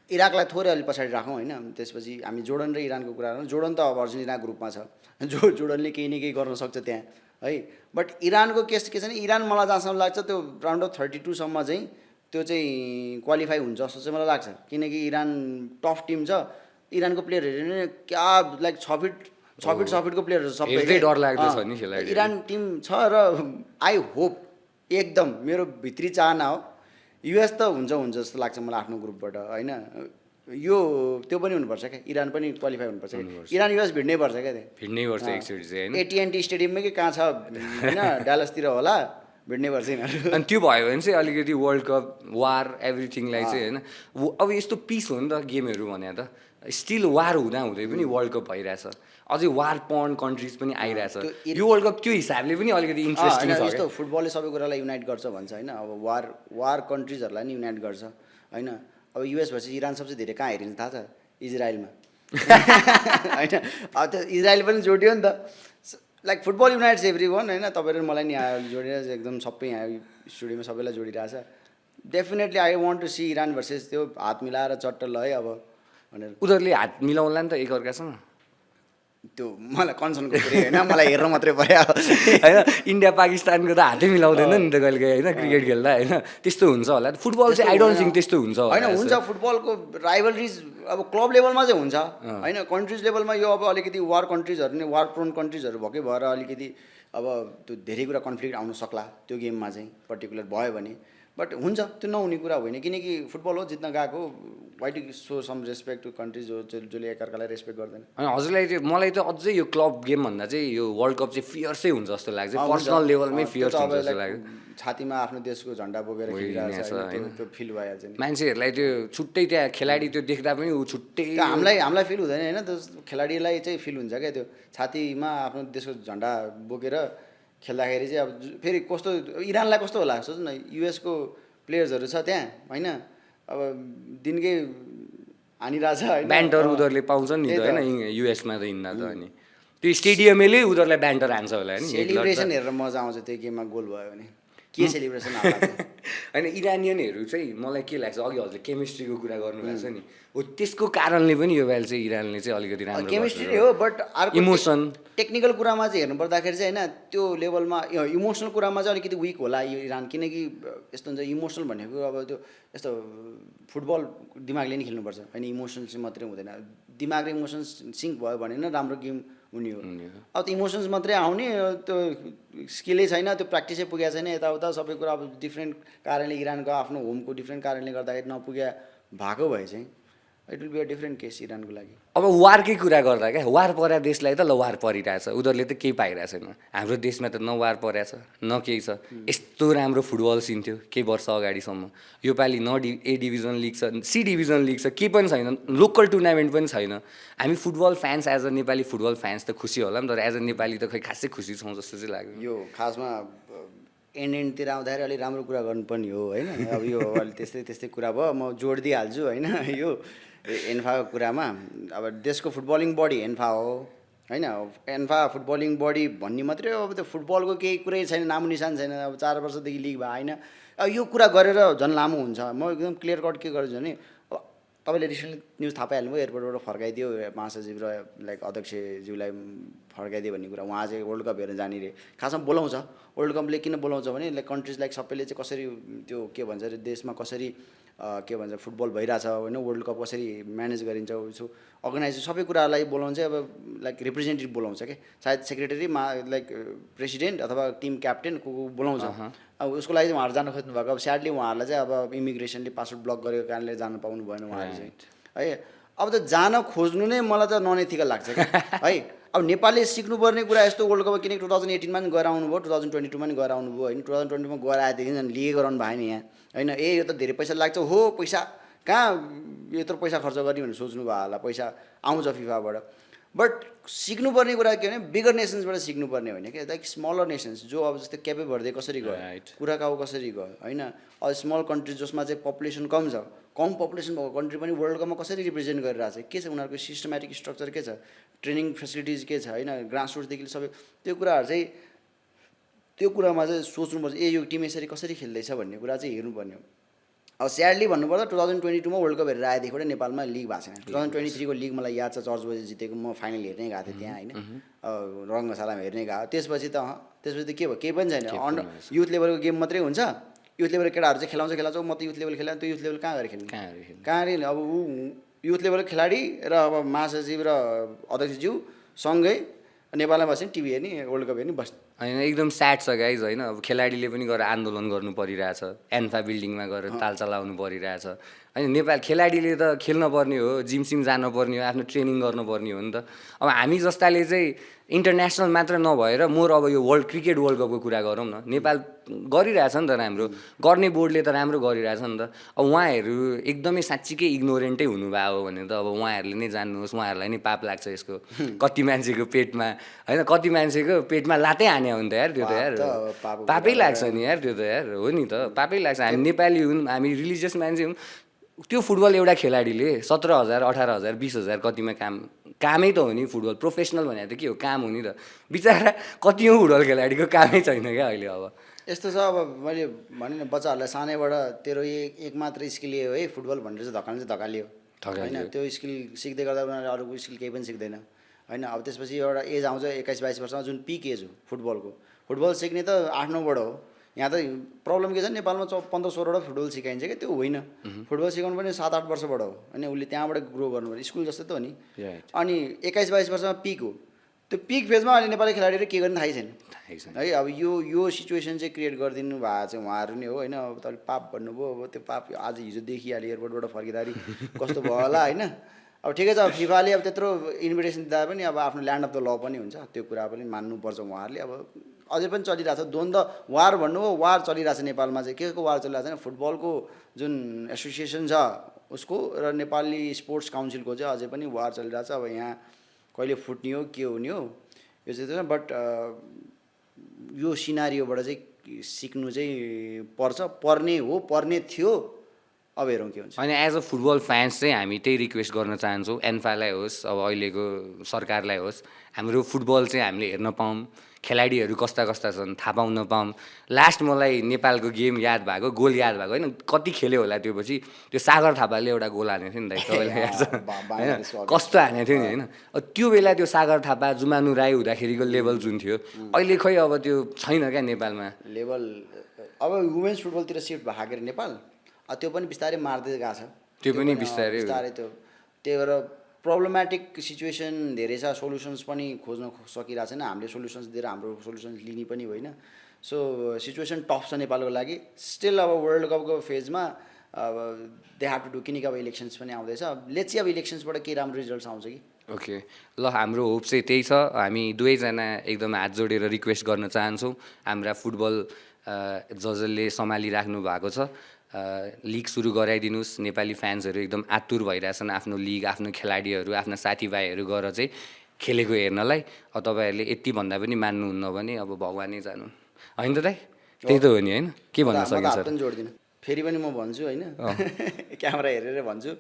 इराकलाई थोरै अलि पछाडि राखौँ होइन त्यसपछि हामी जोर्डन र इरानको कुरा गरौँ जोर्डन त अब अर्जेन्टिना ग्रुपमा छ जोर्डनले केही न केही गर्न सक्छ त्यहाँ है बट इरानको केस के छ भने इरान मलाई जहाँसम्म लाग्छ त्यो राउन्ड अफ 32 सम्म चाहिँ त्यो चाहिँ क्वालिफाई हुन्छ जस्तो चाहिँ मलाई लाग्छ किनकि इरान टफ टिम छ इरानको प्लेयरहरू नै क्या लाइक 6 फिटको प्लेयरहरू सबै डर लाग्दो छ नि खेलाडी इरान टिम छ र आई होप एकदम मेरो भित्री चाहना हो युएस त हुन्छ जस्तो लाग्छ मलाई आफ्नो ग्रुपबाट होइन यो त्यो पनि हुनुपर्छ क्या इरान पनि क्वालिफाई हुनुपर्छ इरान युएस भिड्नै पर्छ क्या त्यहाँ भिड्नै पर्छ एकचोटि चाहिँ होइन एटिएनटी स्टेडियममै के कहाँ छ होइन डालसतिर होला भिड्नै पर्छ यिनीहरू अनि त्यो भयो भने चाहिँ अलिकति वर्ल्ड कप वार एभ्रिथिङलाई चाहिँ होइन अब यस्तो पिस हो नि त गेमहरू भने त स्टिल वार हुँदै पनि वर्ल्ड कप भइरहेछ अझै वार पर्न कन्ट्रिज पनि आइरहेछ यो वर्ल्ड कप त्यो हिसाबले पनि अलिकति इन्ट्रेस्टिङ छ यस्तो फुटबलले सबै कुरालाई युनाइट गर्छ भन्छ होइन अब वार कन्ट्रिजहरूलाई नि युनाइट गर्छ होइन अब युएस भएपछि इरान सबसे धेरै कहाँ हेरिन्छ थाहा छ इजरायलमा होइन अब त्यो इजरायल पनि जोडियो नि त like football unites every one होइन तपाईँहरू मलाई नि आयो जोडेर एकदम सबै यहाँ स्टुडियोमा सबैलाई जोडिरहेछ definitely I want to see Iran versus त्यो हात मिलाएर चट्ट ल है अब भनेर उनीहरूले हात मिलाउला नि त एकअर्कासँग त्यो मलाई कन्सर्नको कुरै होइन मलाई हेर्न मात्रै पर्यो होइन इन्डिया पाकिस्तानको त हातै मिलाउँदैन नि त कहिले होइन क्रिकेट खेल्दा होइन त्यस्तो हुन्छ होला फुटबल चाहिँ आई डोन्ट थिङ्क त्यस्तो हुन्छ होइन हुन्छ फुटबलको राइभलरिज अब क्लब लेभलमा चाहिँ हुन्छ होइन कन्ट्रिज लेभलमा यो अब अलिकति वार कन्ट्रिजहरू नै वार प्रोन कन्ट्रिजहरू भएकै भएर अलिकति अब त्यो धेरै कुरा कन्फ्लिक्ट आउन सक्ला त्यो गेममा चाहिँ पर्टिकुलर भयो भने बट हुन्छ त्यो नहुने कुरा होइन किनकि फुटबल हो जित्न गएको why to show some respect to countries जसले एकअर्कालाई रेस्पेक्ट गर्दैन अनि हजुरलाई चाहिँ मलाई त अझै यो क्लब गेम भन्दा चाहिँ यो वर्ल्ड कप चाहिँ फियर्सै हुन्छ जस्तो लाग्छ पर्सनल लेभलमै फियर्स हुन्छ जस्तो लाग्यो छातीमा आफ्नो देशको झन्डा बोकेर खेलिरहेछ त्यो फिल भइहाल्छ नि मान्छेहरूलाई त्यो छुट्टै त्यहाँ खेलाडी त्यो देख्दा पनि ऊ छुट्टै हामीलाई फिल हुँदैन होइन त्यो खेलाडीलाई चाहिँ फिल हुन्छ क्या त्यो छातीमा आफ्नो देशको झन्डा बोकेर खेल्दाखेरि चाहिँ अब फेरि कस्तो इरानलाई कस्तो होला सोच्नु न युएसको प्लेयर्सहरू छ त्यहाँ होइन अब दिनकै हानिरहेछ होइन ब्यान्टर उनीहरूले पाउँछ नि त होइन युएसमा त हिँड्दा त अनि त्यो स्टेडियमले उनीहरूलाई ब्यान्टर हान्छ होला नि सेलिब्रेसन हेरेर मजा आउँछ त्यो गेममा गोल भयो भने के सेलिब्रेसन होइन इरानियनहरू चाहिँ मलाई के लाग्छ अघि हजुरले केमिस्ट्रीको कुरा गर्नुभएको छ नि हो त्यसको कारणले पनि यो बेला चाहिँ इरानले चाहिँ अलिकति राम्रो केमिस्ट्री हो बट अर्को इमोसन टेक्निकल कुरामा चाहिँ हेर्नु पर्दाखेरि चाहिँ होइन त्यो लेभलमा इमोसनल कुरामा चाहिँ अलिकति विक होला यो इरान किनकि यस्तो हुन्छ इमोसनल भनेको अब त्यो यस्तो फुटबल दिमागले नि खेल्नुपर्छ होइन इमोसनल चाहिँ मात्रै हुँदैन दिमाग र इमोसन्स सिङ्क भयो भने न राम्रो गेम हुने हो अब त्यो इमोसन्स मात्रै आउने त्यो स्किलै छैन त्यो प्र्याक्टिसै पुगेको छैन यताउता सबै कुरा अब डिफ्रेन्ट कारणले इरानको आफ्नो होमको डिफ्रेन्ट कारणले गर्दाखेरि नपुग्या भएको भए चाहिँ it will be a different case इरानको लागि अब वारकै कुरा गर्दा क्या वार परेको देशलाई त ल वार परिरहेछ उनीहरूले त केही पाइरहेको छैन हाम्रो देशमा त न वार परेको छ न केही छ यस्तो राम्रो फुटबल सिन थियो केही वर्ष अगाडिसम्म योपालि न ए डिभिजन लिग छ सी डिभिजन लिग छ केही पनि छैन लोकल टुर्नामेन्ट पनि छैन हामी football fans as a Nepali football fans त खुसी होला नि तर एज अ नेपाली त खै खासै खुसी छौँ जस्तो चाहिँ लाग्यो यो खासमा एन्डतिर आउँदाखेरि अलिक राम्रो कुरा गर्नुपर्ने हो होइन अब यो अलि त्यस्तै कुरा भयो म जोड दिइहाल्छु होइन यो एन्फाको कुरामा अब देशको फुटबलिङ बडी एन्फा हो होइन एन्फा फुटबलिङ बडी भन्ने मात्रै हो अब त्यो फुटबलको केही कुरै छैन नामो निशान छैन अब 4 वर्षदेखि लिग भयो होइन अब यो कुरा गरेर झन् लामो हुन्छ म एकदम क्लियर कट के गर्छु भने अब तपाईँले रिसेन्टली न्युज थाहा पाइहाल्नुभयो एयरपोर्टबाट फर्काइदियो महासचिव र लाइक अध्यक्षज्यूलाई फर्काइदियो भन्ने कुरा उहाँ चाहिँ वर्ल्ड कप हेर्न जाने रे खासमा बोलाउँछ वर्ल्ड कपले किन बोलाउँछ भने लाइक कन्ट्रिज लाइक सबैले चाहिँ कसरी त्यो के भन्छ अरे देशमा कसरी के भन्छ फुटबल भइरहेछ होइन वर्ल्ड कप कसरी म्यानेज गरिन्छ उसो अर्गनाइजेसन सबै कुरालाई बोलाउँछ अब लाइक रिप्रेजेन्टेटिभ बोलाउँछ क्या सायद सेक्रेटरी लाइक प्रेसिडेन्ट अथवा टिम क्याप्टेन को बोलाउँछ अब उसको लागि चाहिँ उहाँहरू जान खोज्नु भएको अब स्याडली उहाँहरूलाई चाहिँ अब इमिग्रेसनले पासपोर्ट ब्लक गरेको कारणले जान पाउनु भएन उहाँहरू चाहिँ है अब त जान खोज्नु नै मलाई त ननएथिकल लाग्छ क्या है अब नेपालले सिक्नुपर्ने कुरा यस्तो वर्ल्ड कप किनकि 2018मा पनि गएर आउनुभयो 2022मा पनि गएर आउनुभयो होइन 2020मा गएर आएदेखि झन् लिए गराउनु भएन यहाँ होइन यो त धेरै पैसा लाग्छ हो पैसा कहाँ यत्रो पैसा खर्च गर्ने भनेर सोच्नु भयो होला पैसा आउँछ फिफाबाट बट सिक्नुपर्ने कुरा के भने बिगर नेसन्सबाट सिक्नुपर्ने होइन क्या लाइक स्मलर नेसन्स जो अब जस्तै क्यापे भर्दै कसरी गयो कुराकाउ कसरी गयो होइन अब स्मल कन्ट्री जसमा चाहिँ पपुलेसन कम छ कम पपुलेसन भएको कन्ट्री पनि वर्ल्ड कपमा कसरी रिप्रेजेन्ट गरिरहेको छ के छ उनीहरूको सिस्टमेटिक स्ट्रक्चर के छ ट्रेनिङ फेसिलिटिज के छ होइन ग्रासरुट्सदेखि सबै त्यो कुराहरू चाहिँ त्यो कुरामा चाहिँ सोच्नुपर्छ ए यो टिम यसरी कसरी खेल्दैछ भन्ने कुरा चाहिँ हेर्नुपर्ने हो अब स्याडली भन्नुपर्दा 2022मा वर्ल्ड कप हेरेर आएदेखिबाट नेपालमा लिग भएको छैन 2023को लिग मलाई याद छ चर्च बजे जितेको म फाइनल हेर्नै गएको थिएँ त्यहाँ होइन रङ्गशालामा हेर्नै गएको त्यसपछि त के भयो केही पनि छैन अन्डर युथ लेभलको गेम मात्रै हुन्छ युथ लेभल केटाहरू चाहिँ खेलाउँछ म त युथ लेभल खेला त्यो युथ लेभल कहाँ गएर खेल्नु कहाँ गएर अब ऊ युथ लेभल खेलाडी र अब महासचिव र अध्यक्षज्यू सँगै नेपालमा बस्ने टिभी हेर्ने वर्ल्ड कप हेर्ने बस होइन एकदम स्याड छ गाइज होइन अब खेलाडीले पनि गएर आन्दोलन गर्नु परिरहेछ एन्फा बिल्डिङमा गएर ताल चलाउनु परिरहेछ होइन नेपाल खेलाडीले त खेल्न पर्ने हो जिमसिम जानुपर्ने हो आफ्नो ट्रेनिङ गर्नुपर्ने हो नि त अब हामी जस्ताले चाहिँ इन्टरनेसनल मात्र नभएर मोर अब यो क्रिकेट वर्ल्ड कपको कुरा गरौँ न नेपाल गरिरहेछ नि त राम्रो गर्ने बोर्डले त राम्रो गरिरहेछ नि त अब उहाँहरू एकदमै साँच्चीकै इग्नोरेन्टै हुनुभयो हो भने त अब उहाँहरूले नै जान्नुहोस् उहाँहरूलाई नै पाप लाग्छ यसको कति मान्छेको पेटमा होइन कति मान्छेको पेटमा लातै हाने हो नि त यार त्यो त यार पापै लाग्छ नि यार त्यो त यार हो नि त पापै लाग्छ हामी नेपाली हुन् हामी रिलिजियस मान्छे हौँ त्यो फुटबल एउटा खेलाडीले 17,000 18,000 20,000 कतिमा कामै त हो नि फुटबल प्रोफेसनल भनेर त के हो काम हो नि त बिचरा कति हो फुटबल खेलाडीको कामै छैन क्या अहिले अब यस्तो छ अब मैले भने नि बच्चाहरूलाई सानैबाट तेरो एक मात्र स्किल हो है फुटबल भनेर चाहिँ धकालियो होइन त्यो स्किल सिक्दै गर्दा उनीहरूले अरूको स्किल केही पनि सिक्दैन होइन अब त्यसपछि एउटा एज आउँछ 21-22 वर्षमा जुन पिक एज हो फुटबल सिक्ने त 8-9बाट हो यहाँ त प्रब्लम के छ नेपालमा 15-16वटा फुटबल सिकाइन्छ क्या त्यो होइन फुटबल सिकाउनु पनि 7-8 वर्षबाट हो अनि उसले त्यहाँबाट ग्रो गर्नु पर्यो स्कुल जस्तै त हो नि अनि 21-22 वर्षमा पिक हो त्यो पिक फेजमा अहिले नेपाली खेलाडीहरू के गर्ने थाहै छैन है अब यो सिचुएसन चाहिँ क्रिएट गरिदिनु भएको चाहिँ उहाँहरू नै हो होइन अब तपाईँले पाप भन्नुभयो अब त्यो पाप आज हिजो देखिहाल्यो एयरपोर्टबाट फर्किँदाखेरि कस्तो भयो होला होइन अब ठिकै छ फिफाले अब त्यत्रो इन्भिटेसन दिँदा पनि अब आफ्नो ल्यान्ड अफ द ल पनि हुन्छ त्यो कुरा पनि मान्नुपर्छ उहाँहरूले अब अझै पनि चलिरहेको छ द्वन्द्व वार भन्नुभयो वार चलिरहेको छ नेपालमा चाहिँ के को वार चलिरहेको छ फुटबलको जुन एसोसिएसन छ उसको र नेपाली स्पोर्ट्स काउन्सिलको चाहिँ अझै पनि वार चलिरहेको छ अब यहाँ कहिले फुट्ने हो के हुने हो यो चाहिँ बट यो सिनारियोबाट चाहिँ सिक्नु चाहिँ पर्ने थियो अब हेरौँ के हुन्छ होइन एज अ फुटबल फ्यान्स चाहिँ हामी त्यही रिक्वेस्ट गर्न चाहन्छौँ एन्फालाई होस् अब अहिलेको सरकारलाई होस् हाम्रो फुटबल चाहिँ हामीले हेर्न पाऊँ खेलाडीहरू कस्ता छन् थाहा पाउन पाऊँ लास्ट मलाई नेपालको गेम याद भएको गोल याद भएको होइन कति खेल्यो होला त्यो पछि त्यो सागर थापाले एउटा गोल हानेको थियो नि त तपाईँलाई याद छ होइन कस्तो हानेको थियो नि होइन त्यो बेला त्यो सागर थापा जुमानु राई हुँदाखेरिको लेभल जुन थियो अहिले खै अब त्यो छैन क्या नेपालमा लेभल अब वुमेन्स फुटबलतिर सिफ्ट भएको के अरे नेपाल त्यो पनि बिस्तारै मार्दै गएको छ त्यो पनि बिस्तारै त्यही भएर प्रब्लमेटिक सिचुएसन धेरै छ सोल्युसन्स पनि खोज्न सकिरहेको छैन हामीले सोल्युसन्स दिएर हाम्रो सोल्युसन्स लिने पनि होइन सो सिचुएसन टफ छ नेपालको लागि स्टिल अब वर्ल्ड कपको फेजमा अब दे हेभ टु डु किनकि अब इलेक्सन्स पनि आउँदैछ लेट्स सी अब इलेक्सन्सबाट केही राम्रो रिजल्ट्स आउँछ कि ओके ल हाम्रो होप चाहिँ त्यही छ हामी दुवैजना एकदम हात जोडेर रिक्वेस्ट गर्न चाहन्छौँ हाम्रा फुटबल जसले सम्हालिराख्नु भएको छ लिग सुरु गराइदिनुहोस् नेपाली फ्यान्सहरू एकदम आतुर भइरहेछन् आफ्नो लिग आफ्नो खेलाडीहरू आफ्ना साथीभाइहरू गएर चाहिँ खेलेको हेर्नलाई अब तपाईँहरूले यति भन्दा पनि मान्नुहुन्न भने अब भगवानै जानु होइन त दाइ त्यही त हो नि होइन के भन्न सकिन्छ जोड्दिनँ फेरि पनि म भन्छु होइन क्यामेरा हेरेर भन्छु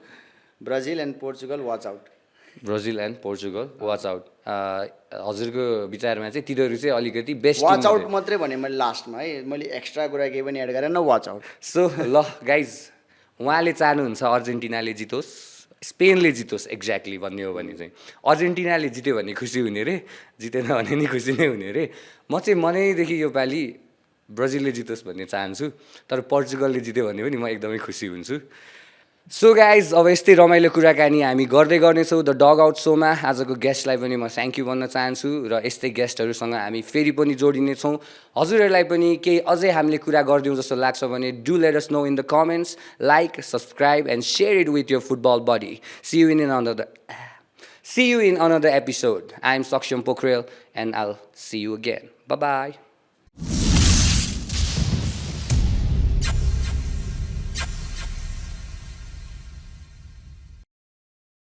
Brazil and Portugal watch out Brazil and Portugal watch out हजुरको विचारमा चाहिँ तिनीहरू चाहिँ अलिकति बेस्ट वाच आउट मात्रै भने मैले लास्टमा है मैले एक्स्ट्रा कुरा केही पनि एड गरेन वाच आउट सो ल गाइज उहाँले चाहनुहुन्छ अर्जेन्टिनाले जितोस् स्पेनले जितोस् एक्ज्याक्टली भन्ने हो भने चाहिँ अर्जेन्टिनाले जित्यो भने खुसी हुने रे जितेन भने नि खुसी नै हुने रे म चाहिँ मनैदेखि योपालि ब्राजिलले जितोस् भन्ने चाहन्छु तर पोर्चुगलले जित्यो भने पनि म एकदमै खुसी हुन्छु सो गाइज अब यस्तै रमाइलो कुराकानी हामी गर्दै गर्नेछौँ द डग आउट सोमा आजको गेस्टलाई पनि म थ्याङ्क यू भन्न चाहन्छु र यस्तै गेस्टहरूसँग हामी फेरि पनि जोडिनेछौँ हजुरहरूलाई पनि केही अझै हामीले कुरा गरिदिउँ जस्तो लाग्छ भने do let us know in the comments like subscribe and share it with your football buddy see you in another episode I am Saksham Pokharel and I'll see you again by